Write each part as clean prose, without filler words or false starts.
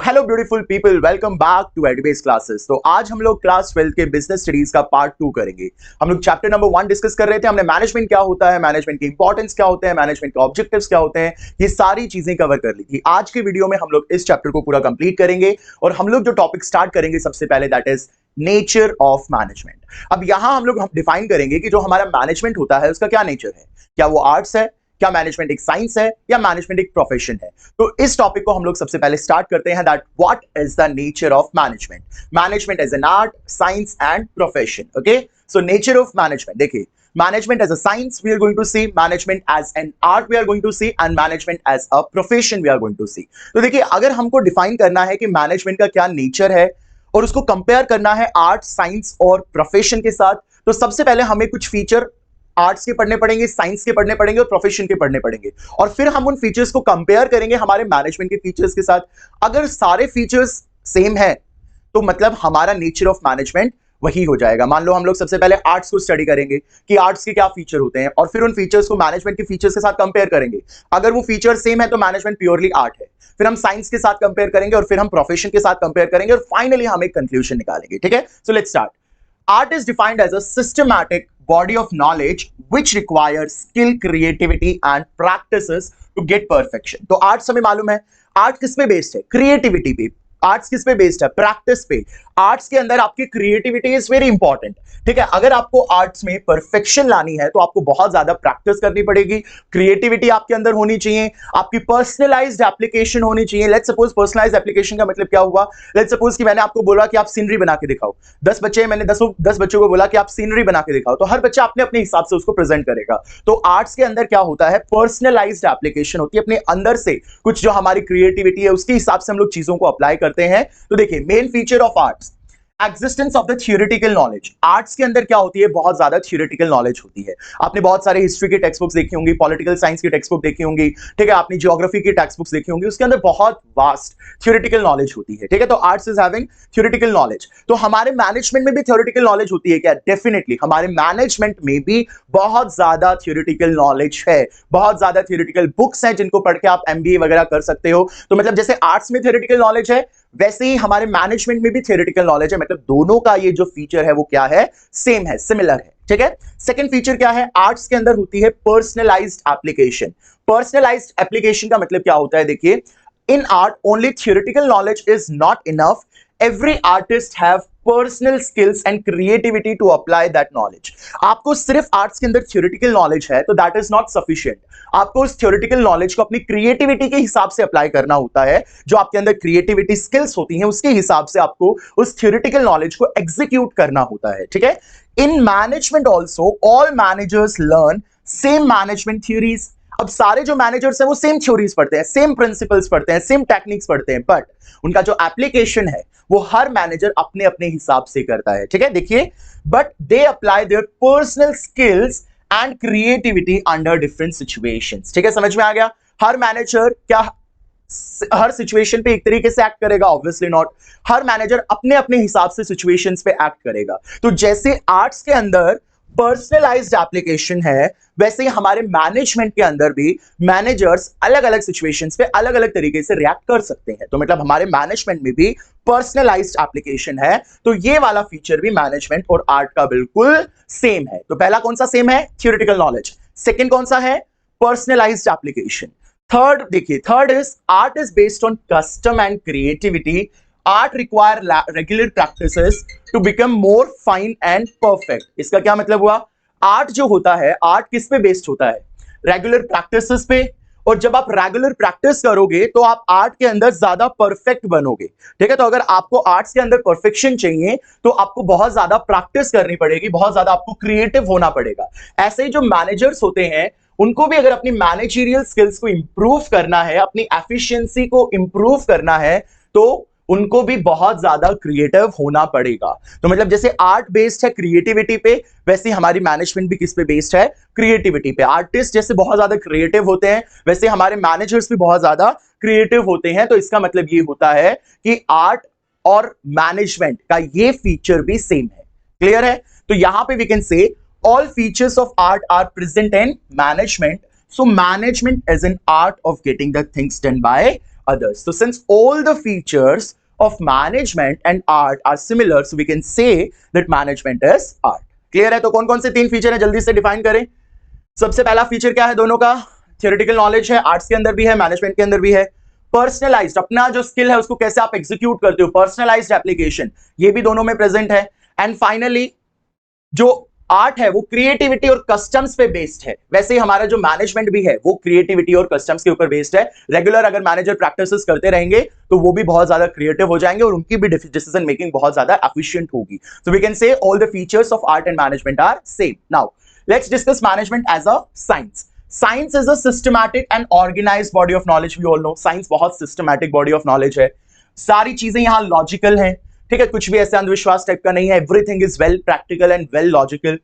Hello beautiful people, welcome back to Edbase classes. तो आज हम लोग क्लास 12 के बिजनेस स्टडीज का पार्ट 2 करेंगे। हम लोग चैप्टर नंबर 1 डिस्कस कर रहे थे। हमने मैनेजमेंट क्या होता है, मैनेजमेंट की इंपॉर्टेंस क्या होते हैं, मैनेजमेंट के ऑब्जेक्टिव्स क्या होते हैं, ये सारी चीजें कवर कर ली थी। आज के वीडियो में हम लोग इस चैप्टर को पूरा कंप्लीट करेंगे और हम लोग जो टॉपिक स्टार्ट करेंगे सबसे पहले, that is nature of management. अब यहां हम लोग डिफाइन करेंगे कि जो हमारा मैनेजमेंट होता है उसका क्या नेचर है। क्या वो आर्ट्स है, क्या मैनेजमेंट एक साइंस है, या मैनेजमेंट एक प्रोफेशन है। तो इस टॉपिक को हम लोग सबसे पहले स्टार्ट करते हैं, that what is the nature of management. Management as an art, science and profession. Okay, so nature of management, देखिए, management as a science we are going to see, management as an art we are going to see, and management as a profession we are going to see। तो देखिए, अगर हमको define करना है कि management का क्या नेचर है और उसको कंपेयर करना है आर्ट, साइंस और प्रोफेशन के साथ, तो सबसे पहले हमें कुछ फीचर आर्ट्स के पढ़ने पड़ेंगे, साइंस के पढ़ने पड़ेंगे और प्रोफेशन के पढ़ने पड़ेंगे, और फिर हम उन फीचर्स को कंपेयर करेंगे हमारे मैनेजमेंट के फीचर्स के साथ। अगर सारे फीचर्स सेम है तो मतलब हमारा नेचर ऑफ मैनेजमेंट वही हो जाएगा। मान लो हम लोग सबसे पहले आर्ट्स को स्टडी करेंगे कि आर्ट्स के क्या फीचर होते हैं, और फिर उन फीचर्स को मैनेजमेंट के फीचर्स के साथ कंपेयर करेंगे। अगर वो फीचर सेम है तो मैनेजमेंट प्योरली आर्ट है। फिर हम साइंस के साथ कंपेयर करेंगे और फिर हम प्रोफेशन के साथ कंपेयर करेंगे और फाइनली हम एक कंक्लूजन निकालेंगे। ठीक है, so let's start. Art is defined as a systematic body of knowledge which requires skill, creativity and practices to get perfection। तो आर्ट्स हमें मालूम है, आर्ट किस पे बेस्ड है? क्रिएटिविटी पे। आर्ट्स किस पे बेस्ड है? प्रैक्टिस पे। आर्ट्स के अंदर आपकी क्रिएटिविटी इज वेरी इंपॉर्टेंट। ठीक है, अगर आपको आर्ट्स में परफेक्शन लानी है तो आपको बहुत ज्यादा प्रैक्टिस करनी पड़ेगी, क्रिएटिविटी आपके अंदर होनी चाहिए, आपकी पर्सनलाइज्ड एप्लीकेशन होनी चाहिए। लेट्स सपोज पर्सनलाइज्ड एप्लीकेशन का मतलब क्या हुआ? लेट्स सपोज कि मैंने आपको बोला कि आप सीनरी बना के दिखाओ। 10 बच्चे, मैंने 10 बच्चों को बोला कि आप सीनरी बना के दिखाओ, तो हर बच्चा अपने अपने हिसाब से उसको प्रेजेंट करेगा। तो आर्ट्स के अंदर क्या होता है? पर्सनलाइज्ड एप्लीकेशन होती है, अपने अंदर से कुछ जो हमारी क्रिएटिविटी है उसके हिसाब से हम लोग चीजों को अप्लाई करते हैं। तो देखिए, main feature of arts, existence of the theoretical knowledge. Arts के अंदर क्या होती है? बहुत ज्यादा थियोरेटिकल नॉलेज होती है। आपने बहुत सारे हिस्ट्री की टेक्स्ट बुक्स देखी होंगी, पॉलिटिकल साइंस की टेक्स्ट बुक देखी होंगी, ठीक है, आपने ज्योग्राफी की टेक्स्ट बुक्स देखी होंगी, उसके अंदर बहुत वास्ट थियोरेटिकल नॉलेज होती है। ठीक है, तो arts is having theoretical knowledge. तो हमारे मैनेजमेंट में भी थियोरेटिकल नॉलेज होती है क्या? डेफिनेटली हमारे मैनेजमेंट में भी बहुत ज्यादा थियोरेटिकल नॉलेज है, बहुत ज्यादा थियोरेटिकल बुक्स हैं जिनको पढ़ के आप एमबीए वगैरह कर सकते हो। तो मतलब जैसे आर्ट्स में थियोरेटिकल नॉलेज है, वैसे ही हमारे मैनेजमेंट में भी थियोरेटिकल नॉलेज है। मतलब दोनों का ये जो फीचर है वो क्या है? सेम है, सिमिलर है। ठीक है, सेकंड फीचर क्या है? आर्ट्स के अंदर होती है पर्सनलाइज्ड एप्लीकेशन। पर्सनलाइज्ड एप्लीकेशन का मतलब क्या होता है? देखिए, इन art only theoretical knowledge is not enough, every artist have personal skills and creativity to apply that knowledge। आपको सिर्फ आर्ट्स के अंदर थियोरेटिकल नॉलेज है तो that is not sufficient। आपको उस थियोरेटिकल नॉलेज को अपनी क्रिएटिविटी के हिसाब से अप्लाई करना होता है। जो आपके अंदर क्रिएटिविटी स्किल्स होती हैं उसके हिसाब से आपको उस थियोरेटिकल नॉलेज को एग्जीक्यूट करना होता है। ठीक है, in management also all managers learn same management theories. अब सारे जो मैनेजर्स हैं वो सेम थ्योरीज पढ़ते हैं, सेम प्रिंसिपल्स पढ़ते हैं, सेम टेक्निक्स पढ़ते हैं, बट उनका जो एप्लीकेशन है वो हर मैनेजर अपने अपने हिसाब से करता है। ठीक है, देखिए, but they apply their personal skills and creativity under different situations. ठीक है, समझ में आ गया? हर मैनेजर क्या हर सिचुएशन पे एक तरीके से एक्ट करेगा? Obviously not. हर मैनेजर अपने अपने हिसाब से सिचुएशंस पे एक्ट करेगा। तो जैसे आर्ट्स के अंदर पर्सनलाइज्ड एप्लीकेशन है, वैसे ही हमारे मैनेजमेंट के अंदर भी मैनेजर्स अलग अलग सिचुएशंस पे अलग अलग तरीके से रिएक्ट कर सकते हैं। तो मतलब हमारे मैनेजमेंट में भी पर्सनलाइज्ड एप्लीकेशन है। तो ये वाला फीचर भी मैनेजमेंट और आर्ट का बिल्कुल सेम है। तो पहला कौन सा सेम है? Theoretical knowledge. सेकंड कौन सा है? Personalised application. थर्ड देखिए, third is art is based on custom and creativity. Art require regular practices to become more fine and perfect. इसका क्या मतलब हुआ? आर्ट जो होता है, आर्ट किस पे बेस्ड होता है? रेगुलर प्रैक्टिसेस पे। और जब आप रेगुलर प्रैक्टिस करोगे तो आप आर्ट के अंदर ज्यादा परफेक्ट बनोगे। ठीक है, तो अगर आपको आर्ट्स के अंदर परफेक्शन चाहिए तो आपको बहुत ज्यादा प्रैक्टिस करनी पड़ेगी, बहुत ज्यादा आपको क्रिएटिव होना पड़ेगा। ऐसे ही जो मैनेजर्स होते हैं उनको भी अगर अपनी मैनेजरियल स्किल्स को इंप्रूव करना है, अपनी एफिशिएंसी को इंप्रूव करना है, तो उनको भी बहुत ज्यादा क्रिएटिव होना पड़ेगा। तो मतलब जैसे आर्ट बेस्ड है क्रिएटिविटी पे, वैसे हमारी मैनेजमेंट भी किस पे बेस्ड है? क्रिएटिविटी पे। आर्टिस्ट जैसे बहुत ज्यादा क्रिएटिव होते हैं, वैसे हमारे मैनेजर्स भी बहुत ज्यादा क्रिएटिव होते हैं। तो इसका मतलब ये होता है कि आर्ट और मैनेजमेंट का ये फीचर भी सेम है। क्लियर है? तो यहां पे we can say all features of art are present in management, so management is an art of getting the things done by others. So since all the features of management and art are similar, so we can say that management is art. Clear है? तो कौन कौन से 3 feature है जल्दी से define करें. सबसे पहला फीचर क्या है दोनों का? थियोरेटिकल नॉलेज है, आर्ट्स के अंदर भी है, मैनेजमेंट के अंदर भी है. पर्सनलाइज्ड, अपना जो स्किल है उसको कैसे आप एग्जीक्यूट करते हो, पर्सनलाइज्ड एप्लीकेशन, ये भी दोनों में प्रेजेंट है. एंड फाइनली जो आर्ट है वो क्रिएटिविटी और कस्टम्स पे बेस्ड है. वैसे ही हमारा जो मैनेजमेंट भी है वो क्रिएटिविटी और कस्टम्स के ऊपर बेस्ड है. रेगुलर अगर मैनेजर प्रैक्टिसेस करते रहेंगे तो वो भी बहुत ज्यादा क्रिएटिव हो जाएंगे और उनकी भी डिसीजन मेकिंग बहुत ज्यादा एफिशिएंट होगी. So we can say all the features of art and management are same. Now let's discuss management as a science. Science is a systematic and organised body of knowledge. We all know science बहुत systematic body of knowledge है. सारी चीजें यहां logical हैं, ठीक है, कुछ भी ऐसे अंधविश्वास टाइप का नहीं है. Everything is well practical and well logical.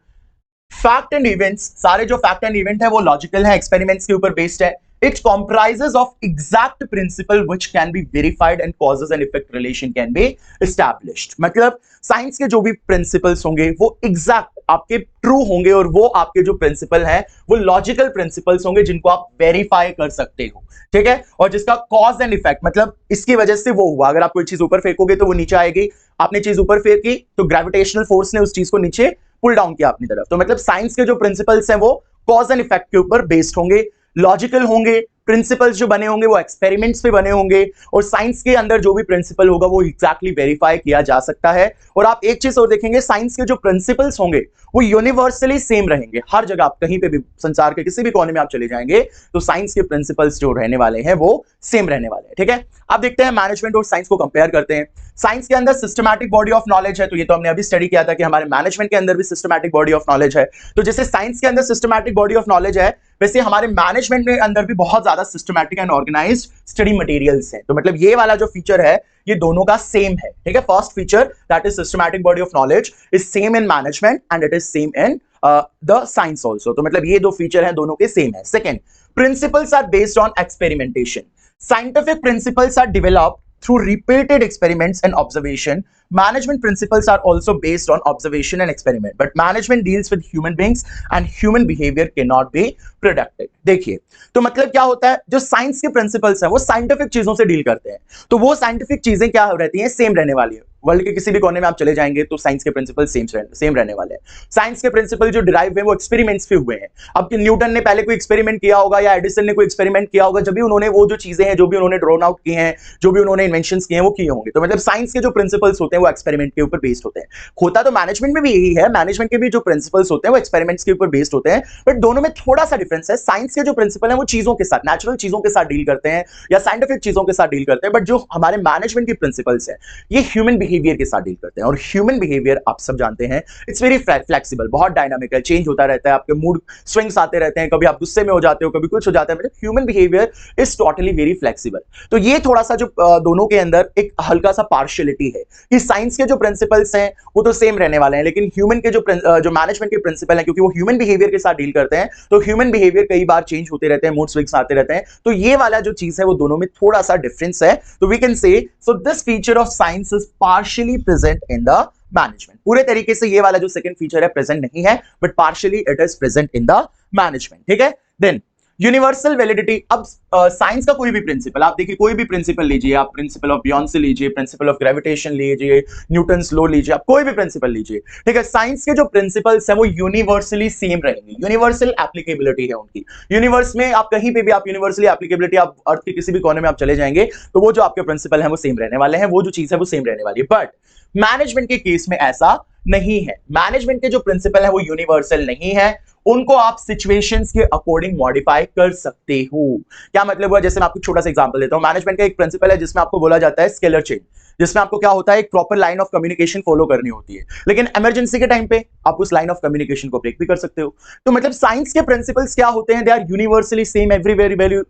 Fact and events, सारे जो फैक्ट एंड इवेंट है वो लॉजिकल है, एक्सपेरिमेंट्स के ऊपर बेस्ड है. It comprises of exact principle which can be verified and causes and effect relation can be established. मतलब science के जो भी प्रिंसिपल्स होंगे वो एग्जैक्ट आपके ट्रू होंगे और वो आपके जो प्रिंसिपल हैं वो लॉजिकल प्रिंसिपल्स होंगे जिनको आप वेरीफाई कर सकते हो, ठीक है, और जिसका कॉज एंड इफेक्ट मतलब इसकी वजह से वो हुआ. अगर आप कोई चीज ऊपर फेंकोगे तो वो नीचे आएगी, आपने चीज ऊपर फेंकी तो ग्रेविटेशनल फोर्स ने उस चीज को नीचे पुल डाउन किया अपनी तरफ. तो मतलब साइंस के जो प्रिंसिपल्स हैं वो कॉज एंड इफेक्ट के ऊपर बेस्ड होंगे, लॉजिकल होंगे. प्रिंसिपल्स जो बने होंगे वो एक्सपेरिमेंट्स पे बने होंगे और साइंस के अंदर जो भी प्रिंसिपल होगा वो एग्जैक्टली वेरीफाई किया जा सकता है. और आप एक चीज और देखेंगे, साइंस के जो प्रिंसिपल्स होंगे वो यूनिवर्सली सेम रहेंगे. हर जगह आप कहीं पे भी संसार के किसी भी कोने में आप चले जाएंगे तो साइंस के प्रिंसिपल्स जो रहने वाले हैं वो सेम रहने वाले हैं, ठीक है. अब देखते हैं मैनेजमेंट और साइंस को कंपेयर करते हैं. साइंस के अंदर सिस्टमैटिक बॉडी ऑफ नॉलेज है, तो ये तो हमने अभी स्टडी किया था कि हमारे मैनेजमेंट के अंदर भी सिस्टमैटिक बॉडी ऑफ नॉलेज है. तो जैसे साइंस के अंदर सिस्टमैटिक बॉडी ऑफ नॉलेज है वैसे हमारे मैनेजमेंट के अंदर भी बहुत ज्यादा systematic and organised study materials हैं. तो मतलब ये वाला जो फीचर है ये दोनों का सेम है, ठीक है. First feature that is systematic body of knowledge is same in management and it is same in the science also. तो मतलब ये दो फीचर हैं दोनों के सेम है. Second, principles are based on experimentation. Scientific principles are developed through repeated experiments and observation. Management principles are also based on observation and experiment, but management deals with human beings and human behavior cannot be predicted. देखिए तो मतलब क्या होता है, जो science के principles हैं वो साइंटिफिक चीजों से डील करते हैं. तो वो साइंटिफिक चीजें क्या रहती हैं, सेम रहने वाली है. वर्ल्ड के किसी भी कोने में आप चले जाएंगे तो साइंस के प्रिंसिपल सेम रहने वाले हैं. साइंस के प्रिंसिपल जो डिराइव हुए वो एक्सपेरिमेंट्स पे हुए हैं. अब न्यूटन ने पहले कोई एक्सपेरिमेंट किया होगा या एडिसन ने कोई एक्सपेरिमेंट किया होगा, जब भी उन्होंने वो जो चीजें हैं जो भी उन्होंने ड्रॉन आउट किए हैं, जो भी उन्होंने इन्वेंशंस किए हैं वो किए होंगे. तो मतलब साइंस के जो प्रिंसिपल्स होते हैं वो एक्सपेरिमेंट के ऊपर बेस्ड होते हैं. होता तो मैनेजमेंट में भी यही है, मैनेजमेंट के भी जो प्रिंसिपल्स होते हैं वो एक्सपेरिमेंट्स के ऊपर बेस्ड होते हैं, बट दोनों में थोड़ा सा डिफरेंस है. साइंस के जो प्रिंसिपल है वो चीजों के साथ, नेचुरल चीजों के साथ डील करते हैं या साइंटिफिक चीजों के साथ डील करते हैं, बट जो हमारे मैनेजमेंट के प्रिंसिपल्स है ये ह्यूमन बिहेवियर के साथ डील करते हैं. और ह्यूमन बिहेवियर आप सब जानते हैं इट्स वेरी फ्लेक्सिबल, बहुत डायनामिक है, चेंज होता रहता है, आपके मूड स्विंग्स आते रहते हैं, कभी आप गुस्से में हो जाते हो, कभी कुछ हो जाता है. मतलब human behaviour is totally very flexible. तो ये थोड़ा सा जो दोनों के अंदर एक हल्का सा पार्शियलिटी है कि साइंस के जो प्रिंसिपल्स हैं वो तो सेम रहने वाले हैं, लेकिन ह्यूमन के जो मैनेजमेंट के प्रिंसिपल हैं क्योंकि वो ह्यूमन बिहेवियर के साथ डील करते हैं तो ह्यूमन बिहेवियर कई बार चेंज होते रहते हैं, मूड स्विंग्स आते रहते हैं. तो ये वाला जो चीज है वो दोनों में थोड़ा सा डिफरेंस है. तो we can say so this feature of science is partially present in the management. पूरे तरीके से ये वाला जो सेकंड फीचर है प्रेजेंट नहीं है, but partially it is present in the management, ठीक है. Then universal validity. अब साइंस का कोई भी प्रिंसिपल आप देखिए, कोई भी प्रिंसिपल लीजिए, आप प्रिंसिपल ऑफ बियॉन्से लीजिए, प्रिंसिपल ऑफ ग्रेविटेशन लीजिए, न्यूटन्स लॉ लीजिए, आप कोई भी प्रिंसिपल लीजिए, ठीक है. साइंस के जो प्रिंसिपल्स हैं वो यूनिवर्सली सेम रहेंगे, यूनिवर्सल एप्लीकेबिलिटी है उनकी. यूनिवर्स में आप कहीं पे भी आप यूनिवर्सली एप्लीकेबिलिटी, आप अर्थ के किसी भी कोने में आप चले जाएंगे तो वो जो आपके प्रिंसिपल है वो सेम रहने वाले हैं, वो जो चीज है वो सेम रहने वाली है. बट मैनेजमेंट के केस में ऐसा नहीं है. मैनेजमेंट के जो प्रिंसिपल है वो यूनिवर्सल नहीं है, उनको आप सिचुएशंस के अकॉर्डिंग मॉडिफाई कर सकते हो. क्या मतलब हुआ, जैसे मैं आपको छोटा सा एग्जांपल देता हूं. मैनेजमेंट का एक प्रिंसिपल है जिसमें आपको बोला जाता है स्केलर चेन, जिसमें आपको क्या होता है, एक proper line of communication follow करनी होती है, लेकिन इमरजेंसी के टाइम पे आप उस लाइन ऑफ कम्युनिकेशन को ब्रेक भी कर सकते हो. तो मतलब साइंस के प्रिंसिपल्स क्या होते हैं, they are universally same everywhere,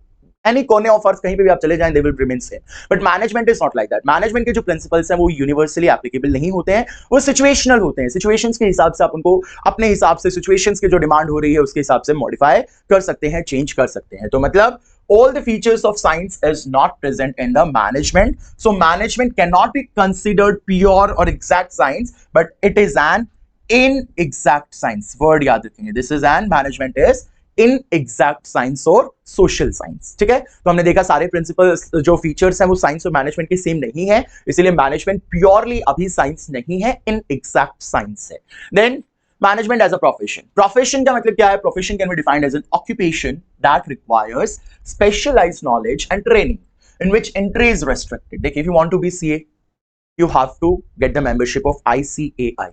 any कोने ऑफ अर्थ कहीं पे भी आप चले जाएं they will remain same. But management is not like that. Management के जो प्रिंसिपल्स हैं वो यूनिवर्सली एप्लीकेबल नहीं होते हैं, वो सिचुएशनल होते हैं. सिचुएशंस के हिसाब से आप उनको अपने हिसाब से, सिचुएशंस की जो डिमांड हो रही है उसके हिसाब से मॉडिफाई कर सकते हैं, चेंज कर सकते हैं. तो मतलब all the features of science is not present in the management. So management cannot be considered pure or exact science, but it is an inexact science. Word याद रखेंगे, this is an management is in exact science और social science. ठीक है, तो हमने देखा सारे principles जो फीचर्स हैं वो साइंस और मैनेजमेंट के सेम नहीं है, इसीलिए मैनेजमेंट प्योरली अभी साइंस नहीं है, इन एग्जैक्ट साइंस है। Then management as a profession, profession का मतलब क्या है? Profession can be defined as an occupation that requires specialised knowledge and training in which entry is restricted. देखिए, if you want to be CA you have to get the membership of ICAI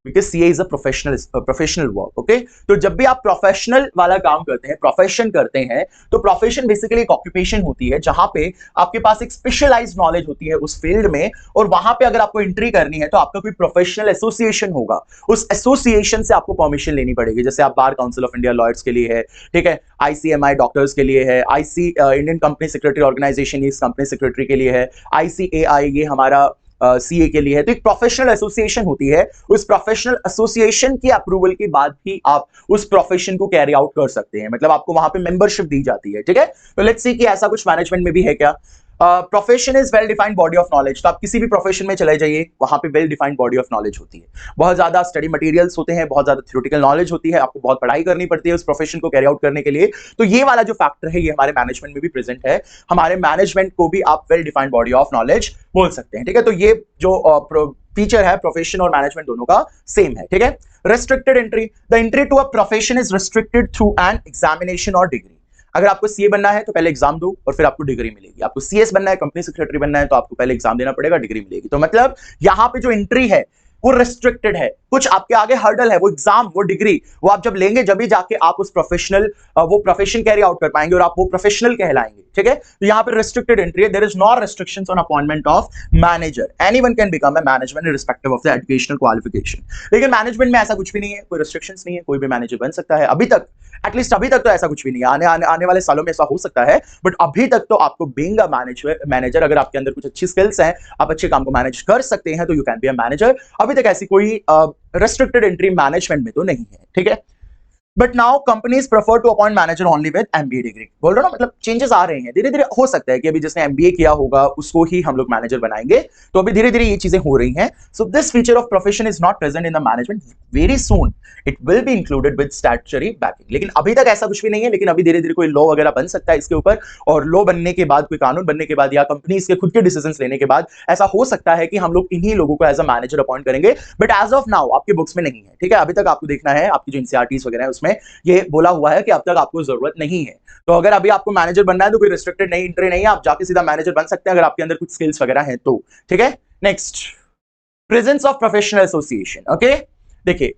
because CA is a professional work, okay? तो जब भी आप professional वाला काम करते हैं, profession करते हैं, तो प्रोफेशन बेसिकली एक ऑक्यूपेशन होती है जहां पे आपके पास एक स्पेशलाइज्ड नॉलेज होती है उस फील्ड में, और वहां पे अगर आपको एंट्री करनी है तो आपका कोई प्रोफेशनल एसोसिएशन होगा, उस एसोसिएशन से आपको परमिशन लेनी पड़ेगी। जैसे आप bar council of India lawyers के लिए है, ठीक है, ICMI डॉक्टर्स के लिए है, इंडियन कंपनी सेक्रेटरी ऑर्गेनाइजेशन इस कंपनी सेक्रेटरी के लिए है, ICAI ये हमारा सीए के लिए है। तो एक प्रोफेशनल एसोसिएशन होती है, उस प्रोफेशनल एसोसिएशन की अप्रूवल के बाद ही आप उस प्रोफेशन को कैरी आउट कर सकते हैं, मतलब आपको वहां पे मेंबरशिप दी जाती है। ठीक है, तो लेट्स सी कि ऐसा कुछ मैनेजमेंट में भी है क्या। Profession is well defined body of knowledge, तो आप किसी भी प्रोफेशन में चले जाइए, वहां पे well defined body of knowledge होती है, बहुत ज्यादा स्टडी मटेरियल्स होते हैं, बहुत ज्यादा थ्योरेटिकल नॉलेज होती है, आपको बहुत पढ़ाई करनी पड़ती है उस प्रोफेशन को कैरी आउट करने के लिए। तो ये वाला जो फैक्टर है ये हमारे मैनेजमेंट में भी प्रेजेंट है, हमारे मैनेजमेंट को भी आप well defined body of knowledge बोल सकते हैं। ठीक है, तो ये जो फीचर है प्रोफेशन और मैनेजमेंट दोनों का सेम है। ठीक है, restricted entry, the entry to a profession is restricted through an examination और डिग्री। अगर आपको सीए बनना है तो पहले एग्जाम दो और फिर आपको डिग्री मिलेगी। आपको सीएस बनना है, कंपनी सेक्रेटरी बनना है, तो आपको पहले एग्जाम देना पड़ेगा, डिग्री मिलेगी। तो मतलब यहां पे जो एंट्री है वो रेस्ट्रिक्टेड है, कुछ आपके आगे हर्डल है, वो एग्जाम, वो डिग्री, वो आप जब लेंगे जब भी जाके आप उस वो प्रोफेशन कैरी आउट कर पाएंगे और आप वो प्रोफेशनल कहलाएंगे। ठीक है, तो यहां पे रेस्ट्रिक्टेड एंट्री है। There is no restrictions on appointment of manager, anyone can become a management irrespective of the educational qualification. लेकिन मैनेजमेंट में ऐसा कुछ भी नहीं है, कोई रिस्ट्रिक्शंस नहीं है, कोई भी मैनेजर बन सकता है। अभी तक, एटलीस्ट अभी तक तो ऐसा कुछ भी नहीं है, आने वाले सालों में ऐसा हो सकता है, बट अभी तक तो आपको बीइंग अ मैनेजर, अगर आपके अंदर कुछ अच्छी स्किल्स हैं, आप अच्छे काम को मैनेज कर सकते हैं, तो you can be a manager. अभी तक ऐसी कोई रेस्ट्रिक्टेड एंट्री मैनेजमेंट में तो नहीं है। ठीक है, but now companies prefer to appoint manager only with MBA degree. बोल रहा हूं ना, मतलब चेंजेस आ रहे हैं धीरे धीरे। हो सकता है कि अभी जिसने एमबीए किया होगा उसको ही हम लोग मैनेजर बनाएंगे, तो अभी धीरे धीरे ये चीजें हो रही हैं। सो this feature of profession is not present in the management, very soon it will be included with statutory banking. लेकिन अभी तक ऐसा कुछ भी नहीं है, लेकिन अभी धीरे धीरे कोई लॉ वगैरह बन सकता है इसके ऊपर, और लॉ बनने के बाद, कोई कानून बनने के बाद, या कंपनीज के खुद के डिसीजंस लेने के बाद ऐसा हो सकता है कि हम लोग इन्हीं लोगों को एज अ मैनेजर अपॉइंट करेंगे। बट एज ऑफ नाउ आपके बुक्स में नहीं है। ठीक है, अभी तक आपको देखना है, आपकी जो एनसीईआरटीज वगैरह है उसमें ये बोला हुआ है कि अब तक आपको जरूरत नहीं है। तो अगर अभी आपको मैनेजर बनना है तो कोई रिस्ट्रिक्टेड नहीं, एंट्री नहीं है, आप जाके सीधा मैनेजर बन सकते हैं अगर आपके अंदर कुछ स्किल्स वगैरह हैं तो। ठीक है, next, presence of professional association. Okay, देखिए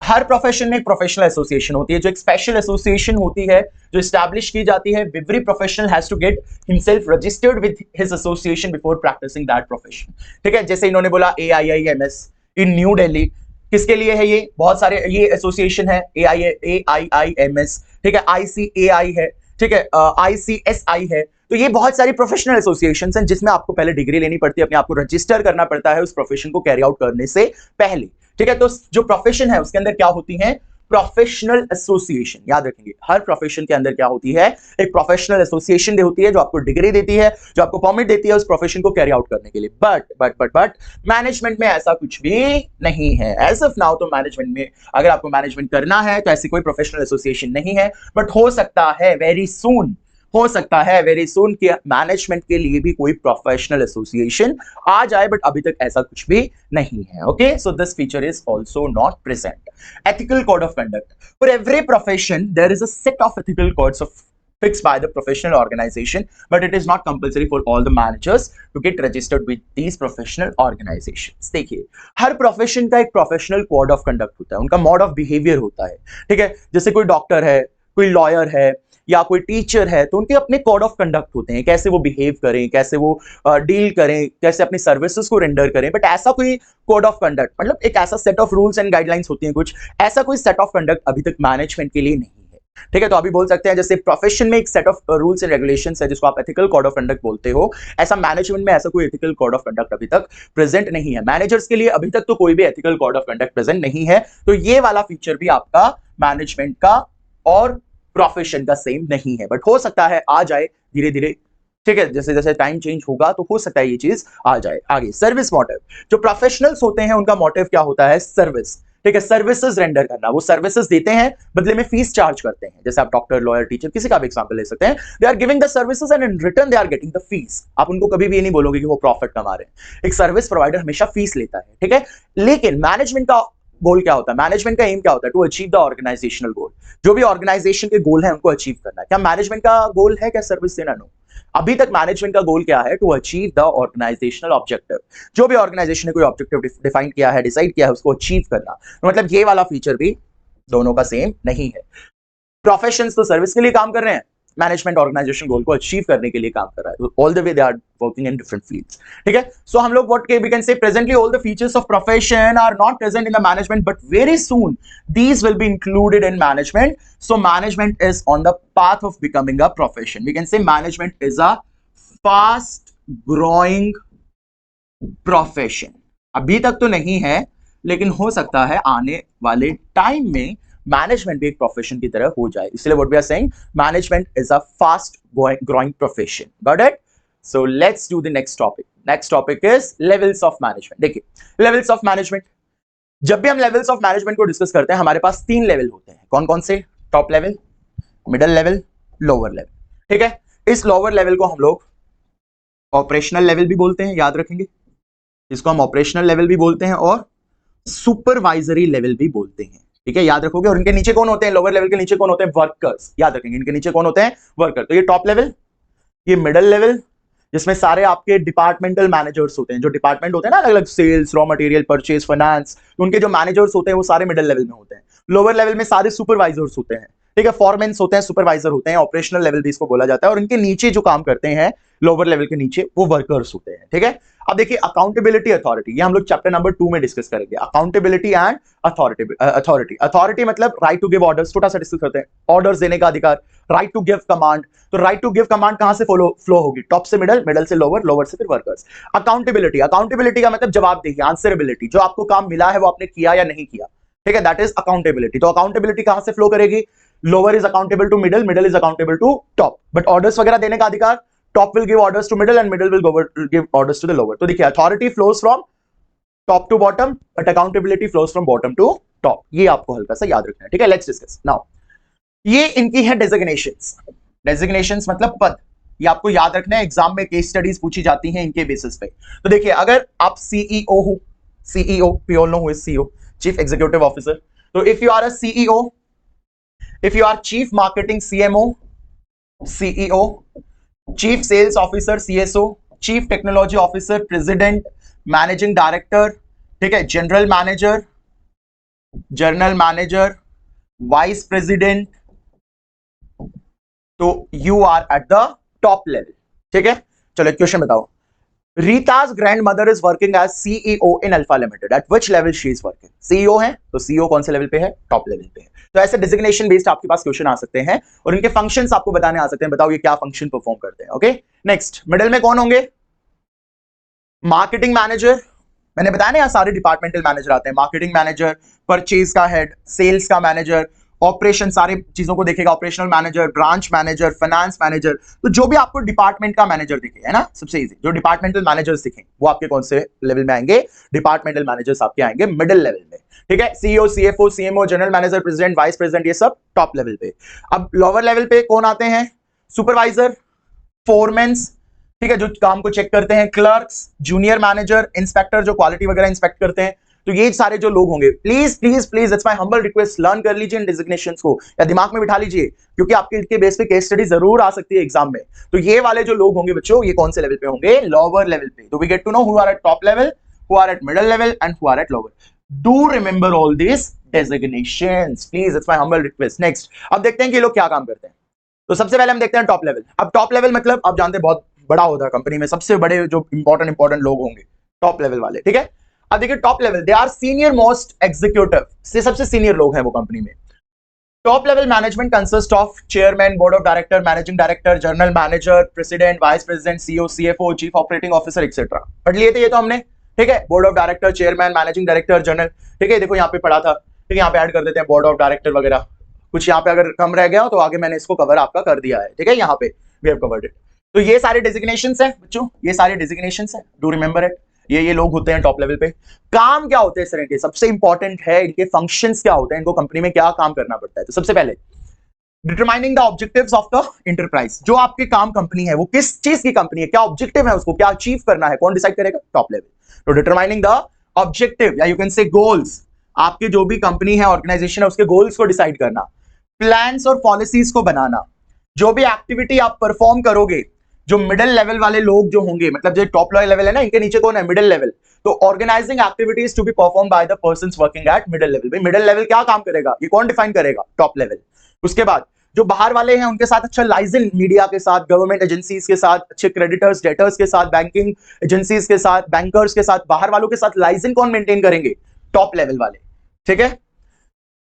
हर प्रोफेशन में एक प्रोफेशनल एसोसिएशन होती है, जो एक स्पेशल एसोसिएशन होती है जो एस्टैब्लिश की जाती है। Every professional has to get himself registered with his association before practising that profession. ठीक है, जैसे इन्होंने बोला AIIMS इन न्यू दिल्ली, किसके लिए है ये? बहुत सारे ये एसोसिएशन है, AIIMS, ठीक है, ICAI है, ठीक है, ICSI है। तो ये बहुत सारी प्रोफेशनल एसोसिएशंस हैं जिसमें आपको पहले डिग्री लेनी पड़ती है, अपने आप को रजिस्टर करना पड़ता है उस प्रोफेशन को कैरी आउट करने से पहले। ठीक है, तो जो प्रोफेशन है उसके अंदर क्या होती है? Professional association. याद रखेंगे, हर प्रोफेशन के अंदर क्या होती है? एक प्रोफेशनल एसोसिएशन होती है जो आपको डिग्री देती है, जो आपको परमिट देती है उस प्रोफेशन को कैरी आउट करने के लिए। बट मैनेजमेंट में ऐसा कुछ भी नहीं है। एज ऑफ नाउ तो मैनेजमेंट में अगर आपको मैनेजमेंट करना है तो ऐसी कोई प्रोफेशनल एसोसिएशन नहीं है, बट हो सकता है वेरी सून, हो सकता है वेरी सून कि मैनेजमेंट के लिए भी कोई प्रोफेशनल एसोसिएशन आ जाए, बट अभी तक ऐसा कुछ भी नहीं है। Okay, so this feature is also not present. Ethical code of conduct, for every profession there is a set of ethical codes of fixed by the professional organization, but it is not compulsory for all the managers to get registered with these professional organizations. देखिए, हर profession का एक professional code of conduct होता है, उनका mode of behaviour होता है। ठीक है, जैसे कोई डॉक्टर है, कोई लॉयर है, या कोई टीचर है, तो उनके अपने कोड ऑफ कंडक्ट होते हैं, कैसे वो बिहेव करें, कैसे वो डील करें, कैसे अपनी सर्विसेज को रेंडर करें। बट ऐसा कोई कोड ऑफ कंडक्ट, मतलब एक ऐसा set of rules and guidelines होती हैं कुछ, ऐसा कोई सेट ऑफ कंडक्ट अभी तक मैनेजमेंट के लिए नहीं है। ठीक है, तो अभी बोल सकते हैं जैसे प्रोफेशन में एक set of rules and regulations है जिसको आप एथिकल कोड ऑफ कंडक्ट बोलते हो, ऐसा मैनेजमेंट में ऐसा कोई एथिकल कोड ऑफ कंडक्ट अभी तक प्रेजेंट नहीं है। मैनेजर्स के लिए अभी तक तो कोई भी ethical code of conduct present नहीं है। तो ये वाला फीचर भी आपका मैनेजमेंट का और प्रोफेशन का सेम नहीं है, बट हो सकता है आ जाए धीरे धीरे। ठीक है, जैसे जैसे टाइम चेंज होगा तो हो सकता है ये चीज आ जाए आगे। सर्विस मोटिव, जो प्रोफेशनल्स होते हैं उनका मोटिव क्या होता है? सर्विस। ठीक है, सर्विसेज रेंडर करना, वो सर्विसेज देते हैं बदले में फीस चार्ज करते हैं। जैसे आप डॉक्टर, लॉयर, टीचर, किसी का भी एग्जांपल ले सकते हैं। They are giving the services and in return they are getting the fees. आप उनको कभी भी ये नहीं बोलोगे कि वो प्रॉफिट कमा रहे हैं। एक सर्विस प्रोवाइडर हमेशा फीस लेता है, ठीक है। लेकिन मैनेजमेंट का गोल क्या होता है, मैनेजमेंट का एम क्या होता है, टू अचीव द ऑर्गेनाइजेशनल गोल। जो भी ऑर्गेनाइजेशन के गोल है उनको अचीव करना है। क्या मैनेजमेंट का गोल है क्या सर्विस देना? नो। अभी तक मैनेजमेंट का गोल क्या है, to achieve the organisational objective. जो भी ऑर्गेनाइजेशन ने कोई ऑब्जेक्टिव डिफाइन किया है, डिसाइड किया है, उसको अचीव करना। तो मतलब ये वाला फीचर भी दोनों का सेम नहीं है। प्रोफेशंस तो सर्विस के लिए काम कर रहे हैं, मैनेजमेंट ऑर्गेनाइजेशन गोल को अचीव करने के लिए काम कर रहा है। All the way they are working in different fields, ठीक है। सो हम लोग what we can say, presently all the features of profession are not present in the management, but very soon these will be included in management. So management is on the path of becoming a profession. We can say management is a fast growing profession. अभी तक तो नहीं है, लेकिन हो सकता है आने वाले टाइम में मैनेजमेंट भी एक प्रोफेशन की तरह हो जाए। इसलिए what we are saying, management is a fast growing profession. Got it? So let's do the next topic. Next topic is levels of management. देखिए, लेवल्स ऑफ मैनेजमेंट, जब भी हम लेवल्स ऑफ मैनेजमेंट को डिस्कस करते हैं, हमारे पास 3 level होते हैं। कौन कौन से? Top level, middle level, lower level, ठीक है। इस लोअर लेवल को हम लोग ऑपरेशनल लेवल भी बोलते हैं, याद रखेंगे। इसको हम ऑपरेशनल लेवल भी बोलते हैं और सुपरवाइजरी लेवल भी बोलते हैं, ठीक है, याद रखोगे। और इनके नीचे कौन होते हैं? लोअर लेवल के नीचे कौन होते हैं? वर्कर्स, याद रखेंगे। इनके नीचे कौन होते हैं? वर्कर। तो ये टॉप लेवल, ये मिडिल लेवल, जिसमें सारे आपके डिपार्टमेंटल मैनेजर्स होते हैं। जो डिपार्टमेंट होते हैं ना, अलग अलग, sales, raw material, purchase, finance, उनके जो मैनेजर्स होते हैं वो सारे मिडिल लेवल में होते हैं। लोअर लेवल में सारे सुपरवाइजर्स होते हैं, ठीक है, फॉरमेन्स होते हैं, सुपरवाइजर होते हैं, ऑपरेशनल लेवल भी इसको बोला जाता है। और इनके नीचे जो काम करते हैं लोअर लेवल के नीचे, वो वर्कर्स होते हैं, ठीक है। अब देखिए, अकाउंटेबिलिटी, अथॉरिटी, ये हम लोग चैप्टर नंबर 2 में डिस्कस करेंगे। Accountability and authority. अथॉरिटी मतलब राइट टू गिव ऑर्डर्स, छोटा सा डिस्कस करते हैं। ऑर्डर्स देने का अधिकार, राइट टू गिव कमांड। तो राइट टू गिव कमांड कहां से फ्लो होगी? टॉप से मिडल, मिडल से लोअर, लोअर से फिर वर्कर्स। अकाउंटेबिलिटी, अकाउंटेबिलिटी का मतलब जवाबदेही, आंसरेबिलिटी। जो आपको काम मिला है वो आपने किया या नहीं किया, ठीक है, दैट इज अकाउंटेबिलिटी। तो अकाउंटेबिलिटी कहां से फ्लो करेगी? Lower is accountable to middle, middle is accountable to top. But orders वगैरह देने का अधिकार, top will give orders to middle and middle will give orders to the lower. तो देखिए, authority flows from top to bottom, but accountability flows from bottom to top. ये आपको हल्का सा याद रखना है, ठीक है। Let's discuss now. ये इनकी है designations. Designations मतलब पद। ये आपको याद रखना है, एग्जाम में केस स्टडीज पूछी जाती हैं इनके बेसिस पे। तो देखिए, अगर आप सीईओ हो, CEO, we all know who is CEO, Chief Executive Officer. तो if you are a CEO, if you are Chief Marketing, CMO, CEO, chief sales officer, CSO, chief technology officer, president, managing director, ठीक है, general manager, general manager, vice president, तो you are at the top level, ठीक है। चलो question बताओ। रीता's grandmother is working as CEO in Alpha Limited. At which level she is working? CEO है, तो CEO कौन से लेवल पे है? टॉप लेवल पे है। तो ऐसे डिजिग्नेशन बेस्ड आपके पास क्वेश्चन आ सकते हैं और इनके फंक्शंस आपको बताने आ सकते हैं। बताओ ये क्या फंक्शन परफॉर्म करते हैं। ओके, नेक्स्ट, मिडिल में कौन होंगे? Marketing manager. मैंने बताया ना, यहाँ सारे डिपार्टमेंटल मैनेजर आते हैं। मार्केटिंग मैनेजर, परचेज का हेड, सेल्स का मैनेजर, ऑपरेशन सारे चीजों को देखेगा, operational manager, branch manager, finance manager. तो जो भी आपको डिपार्टमेंट का मैनेजर दिखे, है ना, सबसे इजी, जो डिपार्टमेंटल मैनेजर्स दिखे वो आपके कौन से लेवल में आएंगे? डिपार्टमेंटल मैनेजर्स आपके आएंगे मिडिल लेवल में, ठीक है। CEO, CFO, CMO, general manager, president, vice president, ये सब टॉप लेवल पे। अब लोअर लेवल पे कौन आते हैं? सुपरवाइजर, फोरमेन्स, ठीक है, जो काम को चेक करते हैं, क्लर्क्स, जूनियर मैनेजर, इंस्पेक्टर, जो क्वालिटी वगैरह इंस्पेक्ट करते हैं। तो ये सारे जो लोग होंगे, please please please, it's my humble request, learn कर लीजिए इन डिजिग्नेशंस को, या दिमाग में बिठा लीजिए, क्योंकि आपके इनके बेस पे केस स्टडी जरूर आ सकती है एग्जाम में। तो ये वाले जो लोग होंगे बच्चों, ये कौन से लेवल पे होंगे? लोअर लेवल पे। तो we get to know who are at top level, who are at middle level and who are at lower. Do remember all this designations please, it's my humble request. Next, अब देखते हैं कि ये लोग क्या काम करते हैं। तो सबसे पहले हम देखते हैं टॉप लेवल। अब टॉप लेवल मतलब आप जानते हैं बहुत बड़ा होता है कंपनी में, सबसे बड़े जो इंपॉर्टेंट लोग होंगे टॉप लेवल वाले, ठीक है। अब देखिए top level, they are senior most executive, से सबसे सीनियर लोग हैं वो कंपनी में। Top level management consist of chairman, board of director, managing director, general manager, president, vice president, CEO, CFO, chief operating officer etcetera. पढ़ लिए थे ये तो हमने, ठीक है। Board of director, chairman, managing director, general, ठीक है। देखो यहाँ पे पढ़ा था, ठीक है, यहाँ पे ऐड कर देते हैं बोर्ड ऑफ डायरेक्टर वगैरह। कुछ यहाँ पे अगर कम रह गया हो तो आगे मैंने इसको कवर आपका कर दिया है, ठीक है, यहाँ पे वी हैव कवर्ड इट। तो ये सारे डेजिग्नेशंस हैं बच्चों, ये सारे डेजिग्नेशंस हैं, डू रिमेंबर इट। ये लोग होते हैं टॉप लेवल पे। काम क्या होते हैं सर इनके, सबसे इंपॉर्टेंट है इनके फंक्शंस क्या होते हैं, इनको कंपनी में क्या काम करना पड़ता है। तो सबसे पहले determining the objectives of the enterprise, जो आपके काम कंपनी है वो किस चीज की कंपनी है, क्या ऑब्जेक्टिव है, उसको क्या अचीव करना है, कौन डिसाइड करेगा, टॉप लेवल। तो डिटरमाइनिंग द ऑब्जेक्टिव या यू कैन से गोल्स, आपकी जो भी कंपनी है ऑर्गेनाइजेशन है उसके गोल्स को डिसाइड करना, प्लान्स और पॉलिसीज को बनाना, जो भी एक्टिविटी आप परफॉर्म करोगे, जो मिडिल लेवल वाले लोग जो होंगे, मतलब जो टॉप लेवल है ना, इनके नीचे कौन है, मिडिल लेवल। तो organising activities to be perform by the persons working at middle level. भाई मिडिल लेवल क्या काम करेगा, ये कौन डिफाइन करेगा, टॉप लेवल। उसके बाद जो बाहर वाले हैं उनके साथ अच्छा लाइजन, मीडिया के साथ, गवर्नमेंट एजेंसीज के साथ, अच्छे क्रेडिटर्स डेटर्स के साथ, बैंकिंग एजेंसीज के साथ, बैंकर्स के साथ, बाहर वालों के साथ लाइजन कौन मेंटेन करेंगे, टॉप लेवल वाले। ठीक है,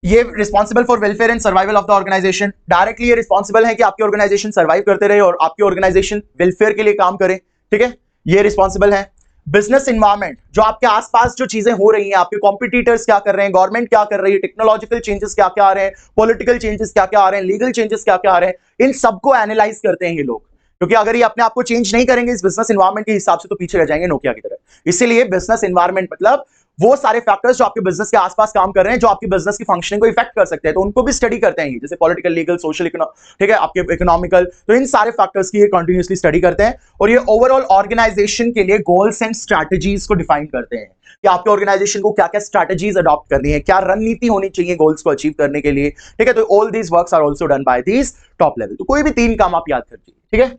ये responsible for welfare and survival of the organisation, directly ये रिस्पॉन्सिबल है कि आपकी ऑर्गेनाइजेशन सर्वाइव करते रहे और आपकी ऑर्गेनाइजेशन वेलफेयर के लिए काम करे। ठीक है, ये रिस्पॉन्सिबल है। बिजनेस इन्वायरमेंट, जो आपके आसपास जो चीजें हो रही हैं, आपके कॉम्पिटिटर्स क्या कर रहे हैं, गवर्नमेंट क्या कर रही है, टेक्नोलॉजिकल चेंजेस क्या क्या आ रहे हैं, पॉलिटिकल चेंजेस क्या क्या आ रहे हैं, लीगल चेंजेस क्या क्या आ रहे हैं, इन सबको एनालाइज करते हैं ये लोग। क्योंकि अगर ये अपने आप को चेंज नहीं करेंगे इस बिजनेस इन्वायरमेंट के हिसाब से तो पीछे रह जाएंगे नोकिया की तरह। इसीलिए बिजनेस इन्वायरमेंट मतलब वो सारे फैक्टर्स जो आपके बिजनेस के आसपास काम कर रहे हैं, जो आपकी बिजनेस की फंक्शनिंग को इफेक्ट कर सकते हैं, तो उनको भी स्टडी करते हैं, जैसे पॉलिटिकल, लीगल, सोशल, ठीक है, आपके इकोनॉमिकल, तो इन सारे फैक्टर्स की कंटिन्यूअसली स्टडी करते हैं और ये ओवरऑल ऑर्गेनाइजेशन के लिए गोल्स एंड स्ट्रैटेजीज को डिफाइन करते हैं कि आपके ऑर्गेनाइजेशन को क्या क्या स्ट्रैटेजीज अडॉप्ट करनी है, क्या रणनीति होनी चाहिए गोल्स को अचीव करने के लिए। ठीक है, तो all these works are also done by these top level. तो कोई भी 3 काम आप याद कर लीजिए। ठीक है,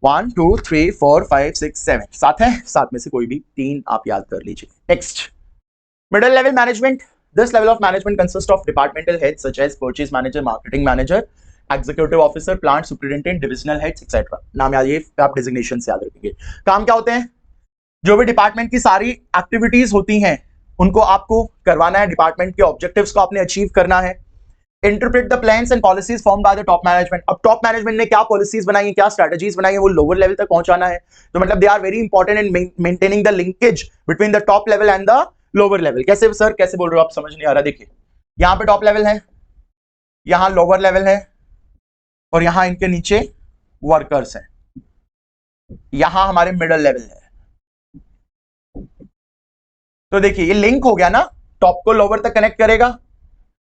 1 2 3 4 5 6 7 7 है, 7 में से कोई भी 3 आप याद कर लीजिए। Next, middle level management. This level of management consists of departmental heads such as purchase manager, marketing manager, executive officer, plant superintendent, divisional heads, etc. नाम याद, ये आप डिजिग्नेशन से याद रखेंगे। काम क्या होते हैं, जो भी डिपार्टमेंट की सारी एक्टिविटीज होती हैं उनको आपको करवाना है, डिपार्टमेंट के ऑब्जेक्टिव्स को आपने अचीव करना है। Interpret the plans and policies form by the top management. अब टॉप मैनेजमेंट ने क्या पॉलिसीज बनाई है, क्या स्ट्रेटजीज बनाई है, वो लोअर लेवल तक पहुंचाना है। तो मतलब they are very important in maintaining the linkage between the top level and the lower level. कैसे सर, कैसे बोल रहे हो आप, समझ नहीं आ रहा। देखिए, यहां पे टॉप लेवल है, यहां लोअर लेवल है और यहां इनके नीचे वर्कर्स हैं, यहां हमारे मिडिल लेवल है। तो देखिए ये लिंक हो गया ना, टॉप को लोअर तक कनेक्ट करेगा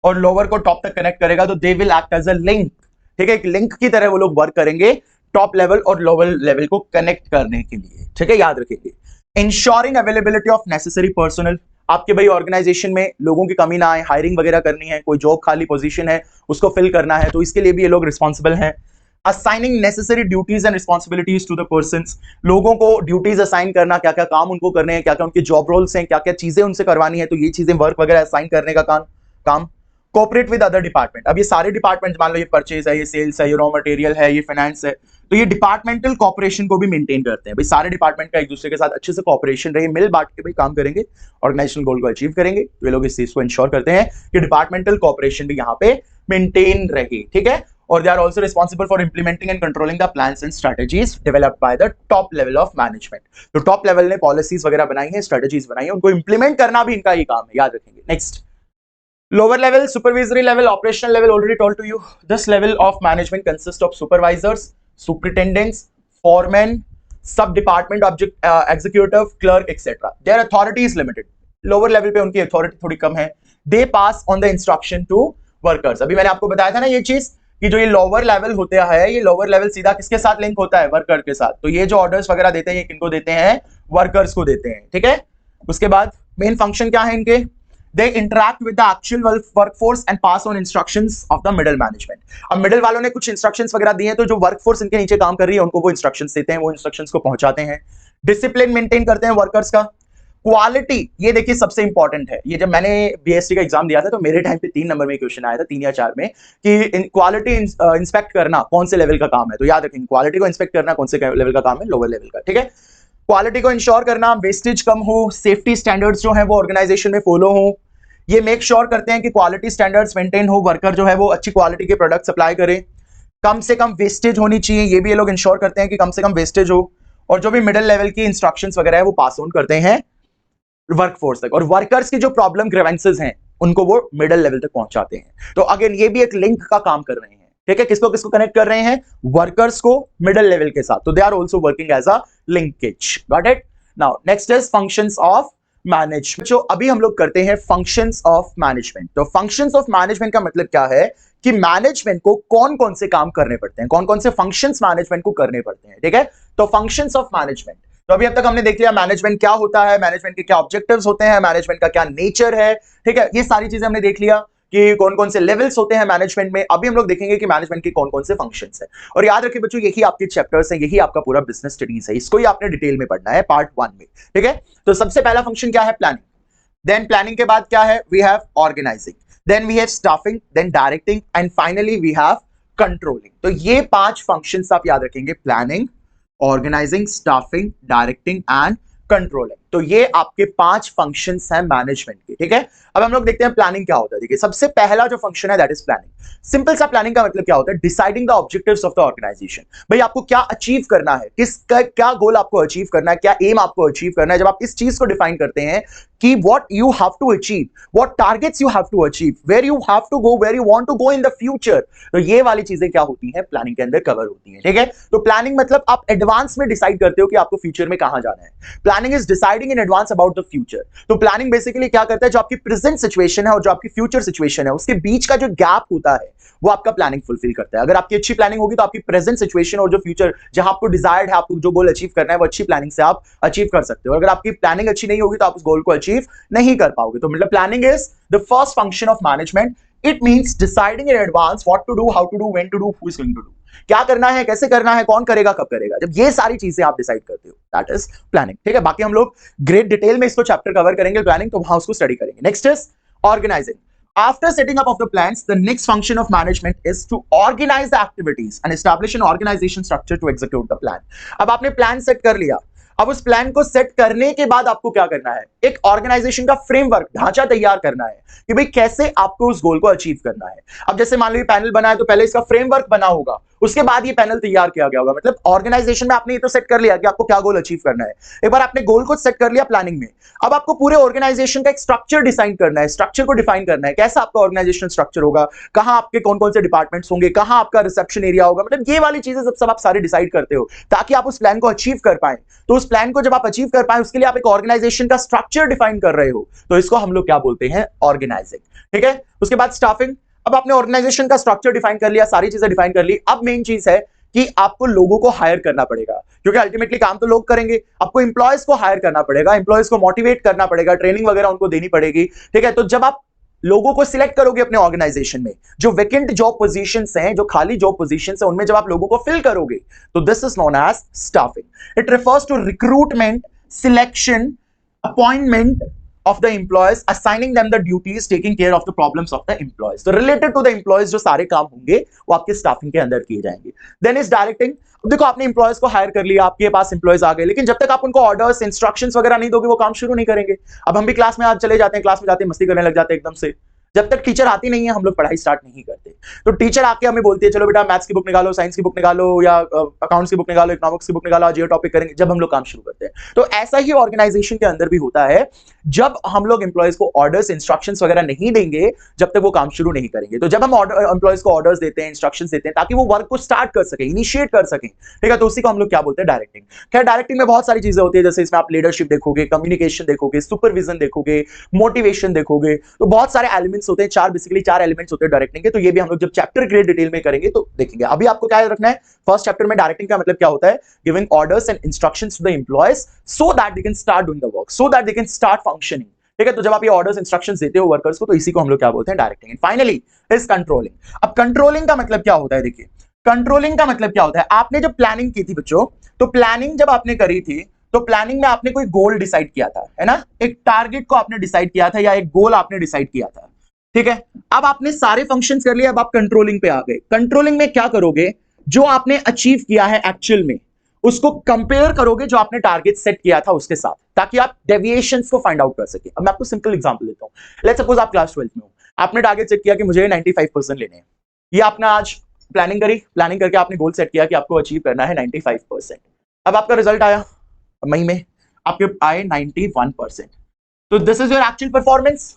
और लोअर को टॉप तक कनेक्ट करेगा, तो they will act as a link. ठीक है, एक लिंक की तरह वो लोग वर्क करेंगे टॉप लेवल और लोअर लेवल को कनेक्ट करने के लिए। ठीक है, याद रखेंगे। Ensuring availability of necessary personal, आपके भाई ऑर्गेनाइजेशन में लोगों की कमी ना आए, हायरिंग वगैरह करनी है, कोई जॉब खाली पोजीशन है उसको फिल करना है, तो इसके लिए भी ये लोग रिस्पॉन्सिबल हैं। Assigning necessary duties and responsibilities to the persons, लोगों को ड्यूटीज असाइन करना, क्या क्या काम उनको करने हैं, क्या क्या उनके जॉब रोल्स हैं, क्या क्या चीजें उनसे करवानी है, तो ये चीजें वर्क वगैरह असाइन करने का काम। कोऑपरेट विद अदर डिपार्टमेंट, अब ये सारे डिपार्टमेंट, मान लो ये परचेज है, ये सेल्स है, ये रॉ मटेरियल है, ये फाइनेंस है, तो ये डिपार्टमेंटल कॉपरेशन को भी मेंटेन करते हैं। भाई सारे डिपार्टमेंट का एक दूसरे के साथ अच्छे से कॉपरेशन रहे, मिल बांट के भाई काम करेंगे, ऑर्गेनाइजेशनल गोल को अचीव करेंगे। तो ये लोग इस चीज को इंश्योर करते हैं कि डिपार्टमेंटल कॉपरेशन भी यहाँ पे मेंटेन रहे। ठीक है, और they are also responsible for implementing and controlling the plans and strategies developed by the top level of management. तो टॉप लेवल ने पॉलिसीज वगैरह बनाई है, स्ट्रेटेजीज बनाई है, उनको इंप्लीमेंट करना भी इनका ही काम है, याद रखेंगे। Next, lower level, supervisory level, operational level, already told to you. This level of management consists of supervisors, superintendents, foremen, sub department object executive, clerk, etc. Their authority is limited. Lower level पे उनकी authority थोड़ी कम है। They pass on the instruction to workers. अभी मैंने आपको बताया था ना ये चीज कि जो ये lower level होता है, ये lower level सीधा किसके साथ लिंक होता है, वर्कर के साथ। तो ये जो ऑर्डर्स वगैरह देते हैं ये किनको देते हैं, वर्कर्स को देते हैं। ठीक है, उसके बाद मेन फंक्शन क्या है इनके, they interact with the actual workforce and pass on instructions of the middle management. अब मिडिल वालों ने कुछ इंस्ट्रक्शंस वगैरह दिए हैं, तो जो वर्कफोर्स इनके नीचे काम कर रही है उनको वो इंस्ट्रक्शंस देते हैं, वो इंस्ट्रक्शंस को पहुंचाते हैं। डिसिप्लिन मेंटेन करते हैं वर्कर्स का। क्वालिटी, ये देखिए सबसे इंपॉर्टेंट है। ये जब मैंने बीएससी का एग्जाम दिया था तो मेरे टाइम पे 3 नंबर में क्वेश्चन आया था, 3 या 4 में, कि क्वालिटी इंस्पेक्ट करना कौन से लेवल का काम है। तो याद रखेंगे, क्वालिटी को इंस्पेक्ट करना कौन से लेवल का काम है, लोअर लेवल का। ठीक है, क्वालिटी को इंश्योर करना, वेस्टेज कम हो, सेफ्टी स्टैंडर्ड्स जो है वो ऑर्गेनाइजेशन में फॉलो हो, ये मेक श्योर करते हैं कि क्वालिटी स्टैंडर्ड्स मेंटेन हो, वर्कर जो है वो अच्छी क्वालिटी के प्रोडक्ट सप्लाई करे, कम से कम वेस्टेज होनी चाहिए, ये भी ये लोग इंश्योर करते हैं कि कम से कम वेस्टेज हो, और जो भी मिडिल लेवल की इंस्ट्रक्शंस वगैरह है वो पास ऑन करते हैं वर्कफोर्स तक, और वर्कर्स की जो प्रॉब्लम ग्रीवेंसेस हैं उनको वो मिडिल लेवल तक पहुंचाते हैं। तो अगेन ये भी एक लिंक का काम कर रहे हैं। ठीक है, किसको किसको कनेक्ट कर रहे हैं, वर्कर्स को मिडिल लेवल के साथ। तो they are also working as a linkage. Got it. Now next is functions of management. जो अभी हम लोग करते हैं फंक्शंस ऑफ मैनेजमेंट। तो फंक्शंस ऑफ मैनेजमेंट का मतलब क्या है कि मैनेजमेंट को कौन कौन से काम करने पड़ते हैं, कौन कौन से फंक्शंस मैनेजमेंट को करने पड़ते हैं, ठीक है। तो फंक्शंस ऑफ मैनेजमेंट, तो अभी अब तक हमने देख लिया मैनेजमेंट क्या होता है, मैनेजमेंट के क्या ऑब्जेक्टिव्स होते हैं, मैनेजमेंट का क्या नेचर है, ठीक है। ये सारी चीजें हमने देख लिया कि कौन कौन से लेवल्स होते हैं मैनेजमेंट में। अभी हम लोग देखेंगे कि मैनेजमेंट के कौन कौन से फंक्शंस हैं। और याद रखिए बच्चों, यही आपके चैप्टर्स हैं, यही आपका पूरा बिजनेस स्टडीज है, इसको ही आपने डिटेल में पढ़ना है पार्ट 1 में, ठीक है। तो सबसे पहला फंक्शन क्या है, प्लानिंग। देन प्लानिंग के बाद क्या है, we have organising, then we have staffing, then directing and finally we have controlling. तो ये 5 फंक्शंस आप याद रखेंगे, planning, organising, staffing, directing and controlling. तो ये आपके 5 फंक्शंस हैं मैनेजमेंट के, ठीक है। अब हम लोग देखते हैं प्लानिंग क्या होता है। देखिए सबसे पहला जो फंक्शन है दैट इज प्लानिंग। सिंपल सा प्लानिंग का मतलब क्या होता है, deciding the objectives of the organisation. भाई आपको क्या अचीव करना है, क्या गोल आपको अचीव करना है, क्या एम आपको अचीव करना है। जब आप इस चीज को डिफाइन करते हैं कि what you have to achieve, what targets you have to achieve, where you have to go, where you want to go in the future, तो ये वाली चीजें क्या होती हैं, प्लानिंग के अंदर कवर होती हैं, ठीक है। तो प्लानिंग मतलब आप एडवांस में डिसाइड करते हो कि आपको फ्यूचर में कहां जाना है। Planning is deciding in advance about the future. तो प्लानिंग बेसिकली क्या करता है, जो आपकी प्रेजेंट सिचुएशन है और जो आपकी फ्यूचर सिचुएशन है उसके बीच का जो गैप होता है वो आपका प्लानिंग फुलफिल करता है। अगर आपकी अच्छी प्लानिंग होगी तो आपकी प्रेजेंट सिचुएशन और जो फ्यूचर जहां आपको डिजायर्ड है, आपको जो गोल अचीव करना है वो अच्छी प्लानिंग से आप अचीव कर सकते हो। अगर आपकी प्लानिंग अच्छी नहीं होगी तो आप उस गोल को अचीव नहीं कर पाओगे। तो मतलब planning is the first function of management. It means deciding in advance what to do, how to do, when to do, who is going to do. क्या करना है, कैसे करना है, कौन करेगा, कब करेगा। जब ये सारी चीजें आप डिसाइड करते हो दैट इज प्लानिंग, ठीक है। बाकी हम लोग ग्रेट डिटेल में इसको चैप्टर कवर करेंगे प्लानिंग, तो वहां उसको स्टडी करेंगे। Next is organising. After setting up of the plans, the next function of management is to organize the activities and establish an organization structure to execute the plan. अब आपने plan set कर लिया, अब उस plan को set करने के बाद आपको क्या करना है, एक ऑर्गेनाइजेशन का फ्रेमवर्क, ढांचा तैयार करना है कि भाई कैसे आपको उस गोल को अचीव करना है। अब जैसे मान लो ये पैनल बना है तो पहले इसका फ्रेमवर्क बना होगा, उसके बाद ये पैनल तैयार किया गया होगा। मतलब ऑर्गेनाइजेशन में आपने ये तो सेट कर लिया कि आपको क्या गोल अचीव करना है। एक बार आपने गोल को सेट कर लिया प्लानिंग में, अब आपको पूरे ऑर्गेनाइजेशन का एक स्ट्रक्चर डिसाइन करना है, स्ट्रक्चर को डिफाइन करना है, कैसा आपका ऑर्गेनाइजेशनल स्ट्रक्चर होगा, कहां आपके कौन कौन से डिपार्टमेंट्स होंगे, कहां आपका रिसेप्शन एरिया होगा। मतलब ये वाली चीजें सब आप सारे डिसाइड करते हो ताकि आप उस प्लान को अचीव कर पाए। तो उस प्लान को जब आप अचीव कर पाए उसके लिए आप एक ऑर्गेनाइजेशन का स्ट्रक्चर डिफाइन कर रहे हो, तो इसको हम लोग क्या बोलते हैं, ऑर्गेनाइजिंग, ठीक है। उसके बाद स्टाफिंग। अब आपने ऑर्गेनाइजेशन का स्ट्रक्चर डिफाइन कर लिया, सारी चीजें डिफाइन कर ली, अब मेन चीज है कि आपको लोगों को हायर करना पड़ेगा, क्योंकि अल्टीमेटली काम तो लोग करेंगे। आपको इंप्लॉयज को हायर करना पड़ेगा, इंप्लॉयज को मोटिवेट करना पड़ेगा, ट्रेनिंग वगैरह उनको देनी पड़ेगी, ठीक है। तो जब आप लोगों को सिलेक्ट करोगे अपने ऑर्गेनाइजेशन में, जो वेकेंट जॉब पोजीशंस हैं, जो खाली जॉब पोजीशंस हैं, उनमें जब आप लोगों को फिल करोगे तो this is known as staffing. It refers to recruitment, selection, appointment of the employees, assigning them the duties, taking care of the problems of the employees. So related to the employees जो सारे काम होंगे वो आपके staffing के अंदर किए जाएंगे। Then is directing। अब देखो आपने employees को हायर कर लिया, आपके पास employees आ गए, लेकिन जब तक आप उनको ऑर्डर्स, इंस्ट्रक्शंस वगैरह नहीं दोगे वो काम शुरू नहीं करेंगे। अब हम भी क्लास में आज चले जाते हैं, क्लास में जाते हैं मस्ती करने लग जाते हैं एकदम से। जब तक टीचर आती नहीं है हम लोग पढ़ाई स्टार्ट नहीं करते। तो टीचर आके हमें बोलती है चलो बेटा मैथ्स की बुक निकालो, साइंस की बुक निकालो, या अकाउंट्स की बुक निकालो, इकोनॉमिक्स की बुक निकालो, आज ये टॉपिक करेंगे, जब हम लोग काम शुरू करते हैं। तो ऐसा ही ऑर्गेनाइजेशन के अंदर भी होता है, जब हम लोग एम्प्लॉयज को ऑर्डर्स, इंस्ट्रक्शंस वगैरह नहीं देंगे जब तक वो काम शुरू नहीं करेंगे। तो जब हम एम्प्लॉयज को ऑर्डर्स देते हैं, इंस्ट्रक्शंस देते हैं ताकि वो वर्क को स्टार्ट कर सके, इनिशिएट कर सके, ठीक है, तो उसी को हम लोग क्या बोलते हैं, डायरेक्टिंग। खैर डायरेक्टिंग में बहुत सारी चीजें होती है, जैसे इसमें आप लीडरशिप देखोगे, कम्युनिकेशन देखोगे, सुपरविजन देखोगे, मोटिवेशन देखोगे, तो बहुत सारे एलिमेंट्स होते हैं। चार एलिमेंट्स होते हैं डायरेक्टिंग के। तो ये भी हम लोग जब चैप्टर ग्रेड डिटेल में करेंगे तो देखेंगे। अभी आपको क्या रखना है, फर्स्ट चैप्टर में डायरेक्टिंग का मतलब क्या होता है, giving orders and instructions to the employees so that they can start doing the work, so that they can start functioning, ठीक है। तो जब आप ये ऑर्डर्स, इंस्ट्रक्शंस देते हो वर्कर्स को, तो इसी को हम लोग क्या बोलते हैं, directing. And finally is controlling. अब कंट्रोलिंग का मतलब क्या होता है, देखिए कंट्रोलिंग का मतलब क्या होता है, आपने जब प्लानिंग की थी बच्चों, तो प्लानिंग जब आपने करी थी तो प्लानिंग में आपने कोई गोल डिसाइड किया था, है ना, एक टारगेट को आपने डिसाइड किया था या एक गोल आपने डिसाइड किया था, ठीक है। अब आपने सारे फंक्शंस कर लिए, अब आप कंट्रोलिंग पे आ गए। कंट्रोलिंग में क्या करोगे, जो आपने अचीव किया है एक्चुअल में उसको कंपेयर करोगे जो आपने टारगेट सेट किया था उसके साथ, ताकि आप डेविएशंस को फाइंड आउट कर सके। अब मैं आपको सिंपल एग्जांपल देता हूं। लेट्स सपोज आप क्लास 12th में हो, आपने टारगेट सेट किया कि मुझे 95% लेने हैं। ये आपने आज प्लानिंग करी, प्लानिंग करके आपने गोल सेट किया कि आपको अचीव करना है 95%। अब आपका रिजल्ट आया मई में, आपके आए 91%। तो this is your actual performance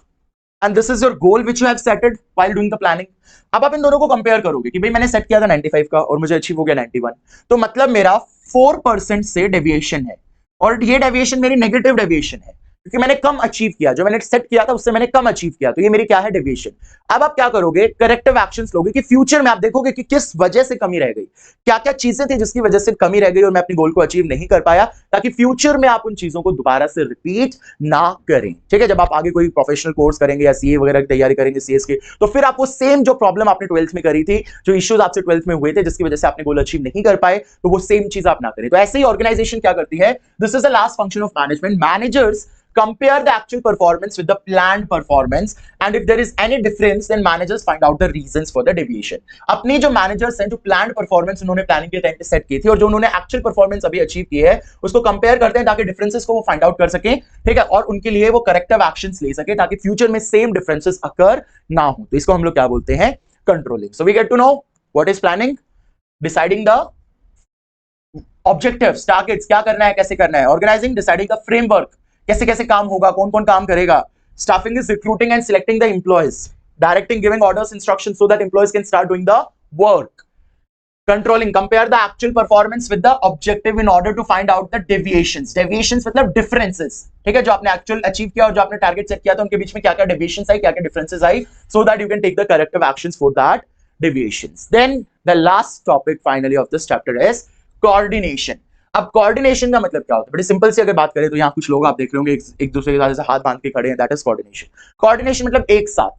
and this is your goal which you have set it while doing the planning। अब आप इन दोनों को कंपेयर करोगे कि भाई मैंने सेट किया था 95 का और मुझे अचीव हो गया 91, तो मतलब मेरा 4% से डेविएशन है। और ये डेविएशन मेरी नेगेटिव डेविएशन है क्योंकि मैंने कम अचीव किया, जो मैंने सेट किया था उससे मैंने कम अचीव किया, तो ये मेरी क्या है, डेविएशन। अब आप क्या करोगे, करेक्टिव एक्शंस लोगे कि फ्यूचर में आप देखोगे कि किस वजह से कमी रह गई, क्या क्या चीजें थी जिसकी वजह से कमी रह गई और मैं अपनी गोल को अचीव नहीं कर पाया, ताकि फ्यूचर में आप उन चीजों को दोबारा से रिपीट ना करें। ठीक है, जब आप आगे कोई प्रोफेशनल कोर्स करेंगे या सीए वगैरह की तैयारी करेंगे, सीएस की, तो फिर आप वो सेम जो प्रॉब्लम आपने 12th में करी थी, जो इश्यूज आपसे 12th में हुए थे जिसकी वजह से आपने गोल अचीव नहीं कर पाए, तो वो सेम चीज आप ना करें। तो ऐसे ही ऑर्गेनाइजेशन क्या करती है, this is the last function of management, managers compare the actual performance with the planned performance and if there is any difference then managers find out the reasons for the deviation। अपनी जो managers हैं, जो planned performance उन्होंने planning के time पे set की थी और जो उन्होंने actual performance अभी अचीव की है, उसको कंपेयर करते हैं ताकि differences को वो फाइंड आउट कर सके। ठीक है, और उनके लिए वो corrective actions ले सके ताकि फ्यूचर में सेम differences occur ना हो। तो इसको हम लोग क्या बोलते हैं, controlling. So we get to know what is planning, deciding the objectives, targets, क्या करना है, कैसे करना है, organizing, deciding the framework, कैसे कैसे काम होगा, कौन कौन काम करेगा, staffing is recruiting and selecting the employees, directing, giving orders, instructions so that employees can start doing the work, controlling, compare the actual performance with the objective in order to find out the deviations, deviations मतलब differences. ठीक है, जो आपने actual achieve किया और जो आपने target set किया था उनके बीच में क्या क्या डेविएशंस आई, क्या क्या डिफरेंसेस आई, so that you can take the corrective actions for that deviations. Then the last topic finally of this chapter is coordination. अब कोऑर्डिनेशन का मतलब क्या होता है, बड़ी सिंपल सी अगर बात करें तो यहाँ कुछ लोग आप देख रहे होंगे एक दूसरे के साथ ऐसे हाथ बांध के खड़े हैं, दैट इज कोऑर्डिनेशन। कोऑर्डिनेशन मतलब एक साथ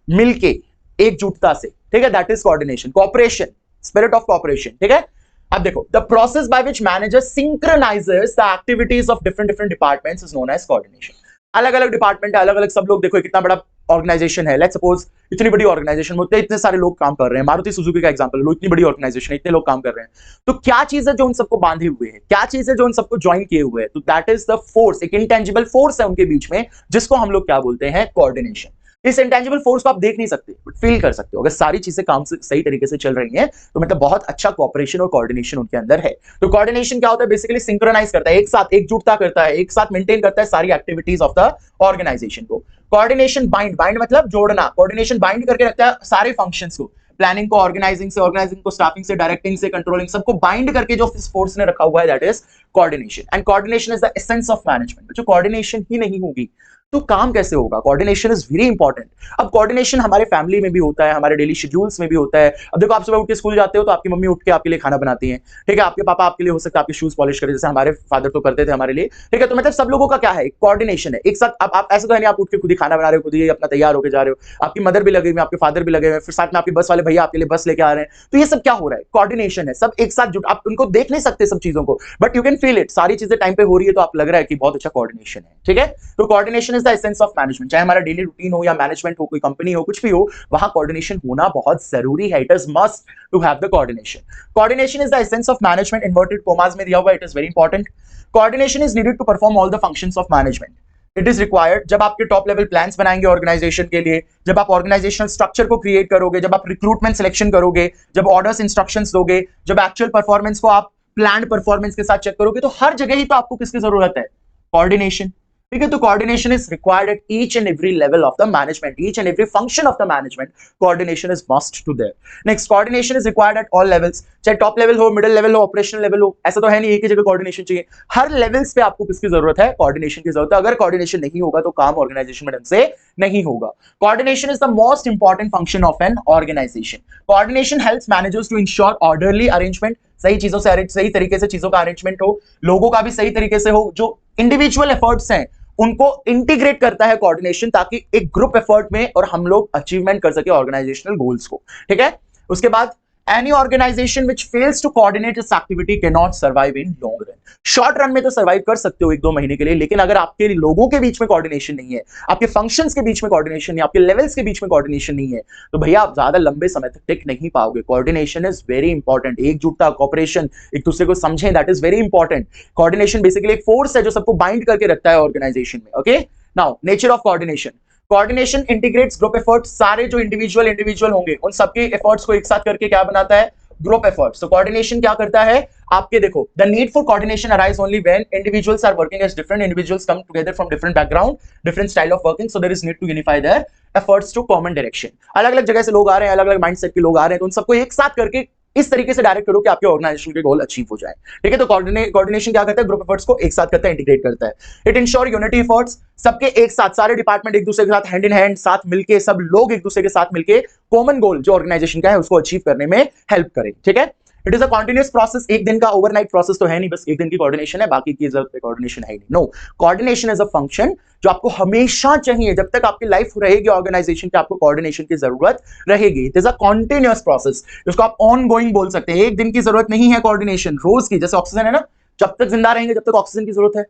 मिलके एकजुटता से, ठीक है, that is coordination. Cooperation, spirit of cooperation. ठीक है, अब देखो, the process by which manager synchronises the activities of different departments is known as coordination. अलग अलग डिपार्टमेंट है, अलग अलग सब लोग, देखो कितना बड़ा ऑर्गेनाइजेशन है, लेट्स सपोज इतनी बड़ी ऑर्गेनाइजेशन में इतने सारे लोग काम कर रहे हैं, मारुति सुजुकी का एग्जांपल लो, इतनी बड़ी ऑर्गेनाइजेशन है, इतने लोग काम कर रहे हैं, तो क्या चीज है जो उन सबको बांधे हुए है, क्या चीज है जो उन सबको ज्वाइन किए हुए है, तो दैट इज द फोर्स, एक इंटेंजिबल फोर्स है उनके बीच में जिसको हम लोग क्या बोलते हैं, कोऑर्डिनेशन। इस इंटेंजिबल फोर्स को आप देख नहीं सकते बट फील कर सकते हो। अगर सारी चीजें काम से सही तरीके से चल रही हैं तो मतलब बहुत अच्छा कोऑपरेशन और कोऑर्डिनेशन उनके अंदर है। तो कोऑर्डिनेशन क्या होता है, बेसिकली सिंक्रोनाइज करता है, एक साथ एकजुटता करता है, एक साथ मेंटेन करता है सारी एक्टिविटीज ऑफ द ऑर्गेनाइजेशन को। कोऑर्डिनेशन बाइंड, बाइंड मतलब जोड़ना, कोऑर्डिनेशन बाइंड करके रखता है सारे फंक्शंस को, प्लानिंग को ऑर्गेनाइजिंग से, ऑर्गेनाइजिंग को स्टाफिंग से, डायरेक्टिंग से, कंट्रोलिंग, सबको बाइंड करके जो फोर्स ने रखा हुआ है that is coordination. And coordination is the essence of management. जो कोऑर्डिनेशन ही नहीं होगी तो काम कैसे होगा, कोऑर्डिनेशन इज वेरी इंपॉर्टेंट। अब कोऑर्डिनेशन हमारे फैमिली में भी होता है, हमारे डेली शेड्यूल्स में भी होता है। अब देखो, आप सुबह उठ के स्कूल जाते हो तो आपकी मम्मी उठ के आपके लिए खाना बनाती है, ठीक है, आपके पापा आपके लिए हो सकता है आपके शूज पॉलिश करें, जैसे हमारे फादर तो करते थे हमारे लिए, ठीक है। तो मतलब सब लोगों का क्या है, कोऑर्डिनेशन है, एक साथ। आप ऐसा तो है नहीं आप उठ के खुद ही खाना बना रहे हो, खुद ही अपना तैयार होकर जा रहे हो, आपकी मदर भी लगे हुए, आपके फादर भी लगे हुए, फिर साथ में आपके बस वाले भैया आपके लिए बस लेके आ रहे हैं, तो ये सब क्या हो रहा है, कोऑर्डिनेशन है, सब एक साथ जुट। आप उनको देख नहीं सकते सब चीजों को, but you can feel it, सारी चीजें टाइम पे हो रही है तो आप लग रहा है कि बहुत अच्छा कोऑर्डिनेशन है, ठीक है। तो coordination is the essence of management. चाहे हमारा डेली रूटीन हो या मैनेजमेंट हो, कोई कंपनी हो, कुछ भी हो, वहां कोऑर्डिनेशन होना बहुत जरूरी है। It is must to have the coordination. Coordination is the essence of management, inverted commas में दिया हुआ, it is very important. Coordination is needed to perform all the functions of management. It is required जब आपके top level plans बनाएंगे organisation के लिए, जब आप ऑर्गेनाइजेशनल स्ट्रक्चर को क्रिएट करोगे, जब आप रिक्रूटमेंट सिलेक्शन करोगे, जब ऑर्डर्स इंस्ट्रक्शंस दोगे, जब एक्चुअल परफॉर्मेंस को आप प्लान्ड परफॉर्मेंस के साथ चेक करोगे, तो हर जगह ही तो आपको किसकी जरूरत है, कोऑर्डिनेशन। ठीक है, तो coordination is required at each and every level of the management, each and every function of the management, coordination is must to there. Next, coordination is required at all levels, चाहे top level हो, middle level हो, operational level हो, ऐसा तो है नहीं एक ही जगह कोऑर्डिनेशन चाहिए, हर लेवल्स पे आपको किसकी जरूरत है, कोऑर्डिनेशन की जरूरत है। अगर कोऑर्डिनेशन नहीं होगा तो काम ऑर्गेनाइजेशन में ढंग से नहीं होगा। Coordination is the most important function of an organisation. Coordination helps managers to ensure orderly arrangement, सही चीजों से सही तरीके से चीजों का अरेंजमेंट हो, लोगों का भी सही तरीके से हो, जो इंडिविजुअल एफर्ट्स हैं उनको इंटीग्रेट करता है कोऑर्डिनेशन, ताकि एक ग्रुप एफर्ट में और हम लोग अचीवमेंट कर सके ऑर्गेनाइजेशनल गोल्स को, ठीक है। उसके बाद any organization which fails to coordinate its activity cannot survive in long run। Short run में तो सर्वाइव कर सकते हो 1-2 महीने के लिए, लेकिन अगर आपके लोगों के बीच में कोऑर्डिनेशन नहीं है, आपके फंक्शंस के बीच में कोऑर्डिनेशन नहीं है, आपके लेवल्स के बीच में कोऑर्डिनेशन नहीं है, तो भैया आप ज्यादा लंबे समय तक टिक नहीं पाओगे। कोऑर्डिनेशन इज वेरी इंपॉर्टेंट, एकजुटता, कोऑपरेशन, एक दूसरे को समझें, that is very important. Coordination basically एक फोर्स है जो सबको बाइंड करके रखता है ऑर्गेनाइजेशन में, okay. Now nature of coordination, coordination integrates group efforts, सारे जो इंडिविजुअल होंगे उन सबके एफर्ट्स को एक साथ करके क्या बनाता है, ग्रुप एफर्ट्स। तो कोऑर्डिनेशन क्या करता है, आपके देखो, the need for coordination arise only when individuals are working as different individuals come together from different background, different style of working, so there is need to unify their efforts to common direction. अलग अलग जगह से लोग आ रहे हैं, अलग अलग mindset के लोग आ रहे हैं, तो उन सबको एक साथ करके इस तरीके से डायरेक्ट करो कि आपके ऑर्गेनाइजेशन के गोल अचीव हो जाए। ठीक है, तो कोऑर्डिनेशन क्या करता है, ग्रुप एफर्ट्स को एक साथ करता है, इंटीग्रेट करता है। इट इंश्योर यूनिटी एफर्ट्स, सबके एक साथ, सारे डिपार्टमेंट एक दूसरे के साथ हैंड इन हैंड साथ मिलके, सब लोग एक दूसरे के साथ मिलके कॉमन गोल जो ऑर्गेनाइजेशन का है उसको अचीव करने में हेल्प करें। ठीक है, it is a continuous process, एक दिन का ओवरनाइट प्रोसेस तो है नहीं, बस एक दिन की कोऑर्डिनेशन है, बाकी की जरूरत पे कोऑर्डिनेशन है नहीं। No, coordination is a function जो आपको हमेशा चाहिए, जब तक आपकी लाइफ रहेगी ऑर्गेनाइजेशन की आपको कोऑर्डिनेशन की जरूरत रहेगी। It is a continuous process, इसको आप ऑन गोइंग बोल सकते हैं। एक दिन की जरूरत नहीं है कोऑर्डिनेशन, रोज की, जैसे ऑक्सीजन है ना, जब तक जिंदा रहेंगे जब तक ऑक्सीजन की जरूरत है,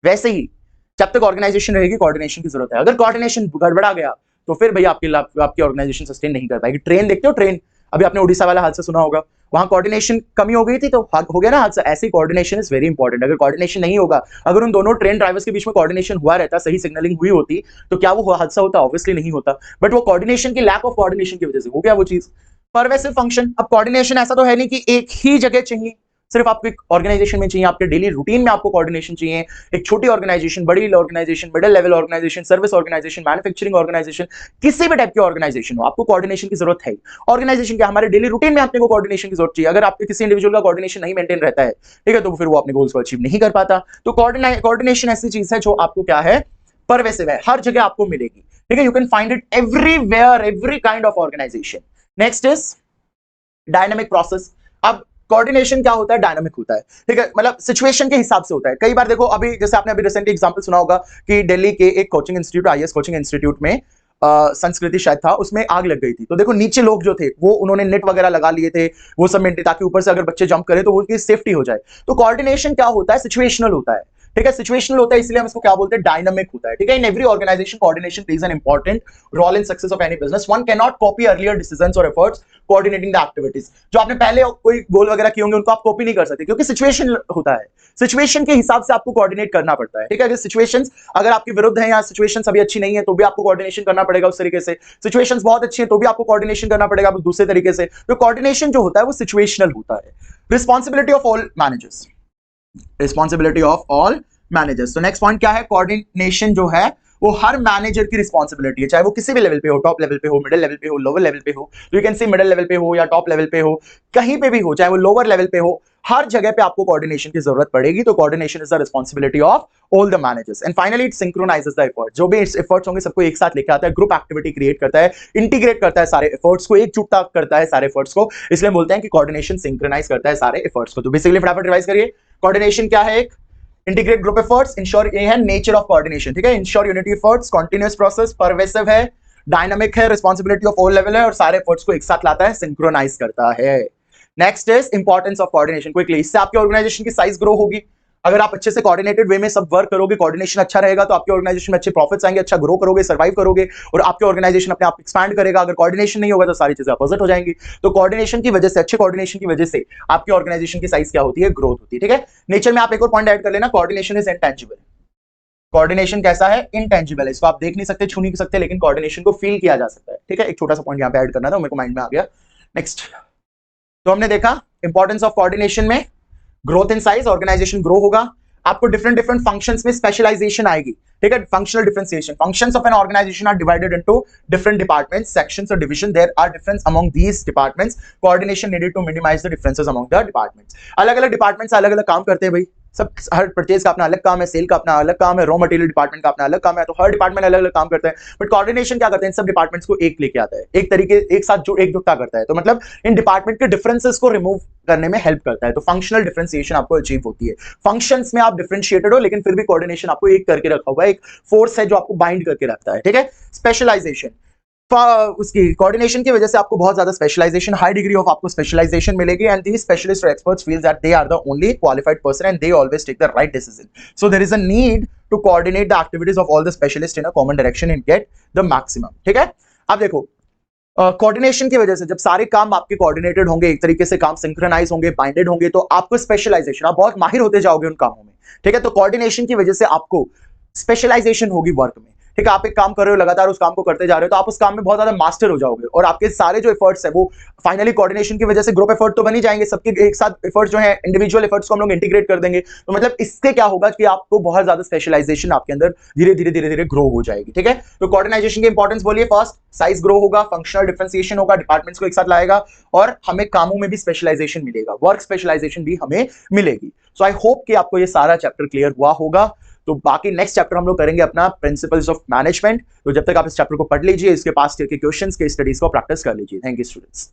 वैसे ही जब तक ऑर्गेनाइजेशन रहेगी कोऑर्डिनेशन की जरूरत है। अगर कोऑर्डिनेशन गड़बड़ा गया तो फिर भैया आपकी ऑर्गेनाइजेशन सस्टेन नहीं कर पाएगी। ट्रेन देखते हो, ट्रेन, अभी आपने उड़ीसा वाला हादसा सुना होगा, वहां कोऑर्डिनेशन कमी हो गई थी तो हो गया ना हादसा। ऐसे कोऑर्डिनेशन इज वेरी इंपॉर्टेंट। अगर कोऑर्डिनेशन नहीं होगा, अगर उन दोनों ट्रेन ड्राइवर्स के बीच में कोऑर्डिनेशन हुआ रहता, सही सिग्नलिंग हुई होती, तो क्या वो हादसा होता? ऑब्वियसली नहीं होता। बट वो कोऑर्डिनेशन की लैक ऑफ कोऑर्डिनेशन की वजह से हो गया वो चीज। परवेसिव फंक्शन, अब कोऑर्डिनेशन ऐसा तो है नहीं कि एक ही जगह चाहिए, सिर्फ आपके ऑर्गेनाइजेशन में चाहिए, आपके डेली रूटीन में आपको कोऑर्डिनेशन चाहिए। एक छोटी ऑर्गेनाइजेशन, बड़ी organization, middle level organization, service organization, manufacturing organization, किसी भी टाइप की ऑर्गेनाइजेशन हो, आपको कोऑर्डिनेशन की जरूरत है। ऑर्गेनाइजेशन क्या, हमारे डेली रूटीन में आपको कोऑर्डिनेशन की जरूरत चाहिए। अगर आपके किसी इंडिविजुअल का कोऑर्डिनेशन नहीं मेंटेन रहता है, ठीक है, तो फिर वो अपने गोल्स को अचीव नहीं कर पाता। तो कोऑर्डिनेशन ऐसी चीज है जो आपको क्या है, परवेसिव है, हर जगह आपको मिलेगी। ठीक है, you can find it everywhere, every kind of organization. Next is dynamic process. अब कोऑर्डिनेशन क्या होता है, डायनामिक होता है। ठीक है, मतलब सिचुएशन के हिसाब से होता है। कई बार देखो, अभी जैसे आपने अभी रिसेंटली एग्जांपल सुना होगा कि दिल्ली के एक coaching institute, IAS coaching institute में संस्कृति शायद था, उसमें आग लग गई थी। तो देखो नीचे लोग जो थे वो उन्होंने नेट वगैरह लगा लिए थे, वो सब मेंटेन, ताकि ऊपर से अगर बच्चे जंप करें तो उनकी सेफ्टी हो जाए। तो कोऑर्डिनेशन क्या होता है, सिचुएशनल होता है। ठीक है, सिचुएशनल होता है, इसलिए हम इसको क्या बोलते हैं, डायनामिक होता है। ठीक है, in every organization coordination plays an important role in success of any business. One can not copy earlier decisions और एफर्ट्स कोऑर्डिनेटिंग द एक्टिविटीज। जो आपने पहले कोई गोल वगैरह किए होंगे उनको आप कॉपी नहीं कर सकते, क्योंकि सिचुएशन होता है, सिचुएशन के हिसाब से आपको कोऑर्डिनेट करना पड़ता है। ठीक है, अगर सिचुएशंस अगर आपके विरुद्ध है या सिचुएशंस अभी अच्छी नहीं है तो भी आपको कोऑर्डिनेशन करना पड़ेगा उस तरीके से। सिचुएशंस बहुत अच्छी है तो भी आपको कोऑर्डिनेशन करना पड़ेगा दूसरे तरीके से। तो कोऑर्डिनेशन जो होता है वो सिचुएशनल होता है। Responsibility of all managers, responsibility of all managers. तो नेक्स्ट पॉइंट क्या है, कोऑर्डिनेशन जो है वो हर मैनेजर की रिस्पॉन्सिबिलिटी है, चाहे वो किसी भी लेवल पे हो, टॉप लेवल पे हो, मिडिल लेवल पे हो, लोअर लेवल पे हो। तो you can see middle level पे हो या टॉप लेवल पे हो, कहीं पे भी हो, चाहे वो लोअर लेवल पे हो, हर जगह पे आपको कोऑर्डिनेशन की जरूरत पड़ेगी। तो coordination is the responsibility of all the managers. And finally it synchronises the effort, जो भी एफर्ट्स होंगे सबको एक साथ लेके आता है, ग्रुप एक्टिविटी क्रिएट करता है, इंटीग्रेट करता है सारे एफर्ट्स को, एकजुटता करता है सारे एफर्ट्स को। इसलिए बोलते हैं कि कोऑर्डिनेशन सिंक्रोनाइज करता है सारे एफर्ट्स को। तो बेसिकली फटाफट रिवाइज करिए, कोऑर्डिनेशन क्या है, एक इंटीग्रेट ग्रुप एफर्ट्स, इंश्योर, ये है नेचर ऑफ कोऑर्डिनेशन। ठीक है, ensure unity efforts, continuous process, pervasive है, डायनामिक है, रिस्पॉन्सिबिलिटी ऑफ ऑल लेवल है, और सारे एफर्ट्स को एक साथ लाता है, सिंक्रोनाइज करता है। Next is importance of coordination. Quickly, इससे आपकी ऑर्गेनाइजेशन की साइज ग्रो होगी। अगर आप अच्छे से कोऑर्डिनेटेड वे में सब वर्क करोगे, कोऑर्डिनेशन अच्छा रहेगा, तो आपके ऑर्गेनाइजेशन में अच्छे प्रॉफिट्स आएंगे, अच्छा ग्रो करोगे, सर्वाइव करोगे, और आपके ऑर्गेनाइजेशन अपने आप एक्सपैंड करेगा। अगर कोऑर्डिनेशन नहीं होगा तो सारी चीजें अपोजिट हो जाएंगी। तो कोऑर्डिनेशन की वजह से, अच्छे कोऑर्डिनेशन की वजह से आपकी ऑर्गेनाइजेशन की साइज क्या होती है, ग्रोथ होती है। ठीक है, नेचर में आप एक और पॉइंट ऐड कर लेना, कोऑर्डिनेशन इज इंटेंजिबल। कोऑर्डिनेशन कैसा है, इंटेंजिबल है, इसको आप देख नहीं सकते, छू नहीं सकते, लेकिन कोऑर्डिनेशन को फील किया जा सकता है। ठीक है, एक छोटा सा पॉइंट यहाँ पे ऐड करना था, मेरे को माइंड में आ गया। नेक्स्ट, तो हमने देखा इंपॉर्टेंस ऑफ कोऑर्डिनेशन में, growth in size, organisation grow होगा, आपको डिफरेंट डिफरेंट फंक्शंस में स्पेशलाइजेशन आएगी। ठीक है, functional differentiation, functions of an organisation are divided into different departments, sections और division. There are difference among these departments, coordination needed to minimise the differences among the departments. अलग अलग departments अलग अलग काम करते हैं भाई, सब, हर परचेज का अपना अलग काम है, सेल का अपना अलग काम है, रॉ मटेरियल डिपार्टमेंट का अपना अलग काम है, तो हर डिपार्टमेंट अलग अलग काम करते हैं। बट कोऑर्डिनेशन क्या करते हैं, सब डिपार्टमेंट्स को एक लेके आता है, एक तरीके, एक साथ जो एकजुटता करता है। तो मतलब इन डिपार्टमेंट के डिफरेंसेस को रिमूव करने में हेल्प करता है। तो फंक्शनल डिफरेंशिएशन आपको अचीव होती है। फंक्शंस में आप डिफरेंशिएटेड हो, लेकिन फिर भी कोऑर्डिनेशन आपको एक करके रखा हुआ है, एक फोर्स है जो आपको बाइंड करके रखता है। ठीक है, स्पेशलाइजेशन, उसकी कोऑर्डिनेशन की वजह से आपको बहुत ज्यादा स्पेशलाइजेशन, हाई डिग्री ऑफ आपको स्पेशलाइजेशन मिलेगी। एंड दीस स्पेशलिस्ट और experts feel that they are the only qualified person and they always take the right decision. So there is a need to coordinate the activities of all the specialist in a common direction and get the maximum. ठीक है, अब देखो, coordination की वजह से जब सारे काम आपके कोऑर्डिनेटेड होंगे, एक तरीके से काम सिंक्रोनाइज होंगे, बाइंडेड होंगे, तो आपको स्पेशलाइजेशन, आप बहुत माहिर होते जाओगे उन कामों में। ठीक है, तो कोऑर्डिनेशन की वजह से आपको स्पेशलाइजेशन होगी वर्क में। ठीक है, आप एक काम कर रहे हो, लगातार उस काम को करते जा रहे हो, तो आप उस काम में बहुत ज्यादा मास्टर हो जाओगे और आपके सारे जो एफर्ट्स है वो फाइनली कोऑर्डिनेशन की वजह से ग्रुप एफर्ट तो बन ही जाएंगे, सबके एक साथ एफर्ट्स जो है इंडिविजुअल एफर्ट्स को हम लोग इंटीग्रेट कर देंगे। तो मतलब इससे क्या होगा कि आपको बहुत ज्यादा स्पेशलाइजेशन आपके अंदर धीरे धीरे धीरे धीरे ग्रो हो जाएगी। ठीक है, तो कोऑर्डिनाइजेशन की इंपॉर्टेंस बोलिए, फर्स्ट साइज ग्रो होगा, फंक्शनल डिफरेंशिएशन होगा, डिपार्टमेंट्स को एक साथ लाएगा और हमें कामों में भी स्पेशलाइजेशन मिलेगा, वर्क स्पेशलाइजेशन भी हमें मिलेगी। सो आई होप कि आपको ये सारा चैप्टर क्लियर हुआ होगा। तो बाकी नेक्स्ट चैप्टर हम लोग करेंगे अपना प्रिंसिपल्स ऑफ मैनेजमेंट। तो जब तक आप इस चैप्टर को पढ़ लीजिए, इसके पास के क्वेश्चंस के स्टडीज को प्रैक्टिस कर लीजिए। Thank you students.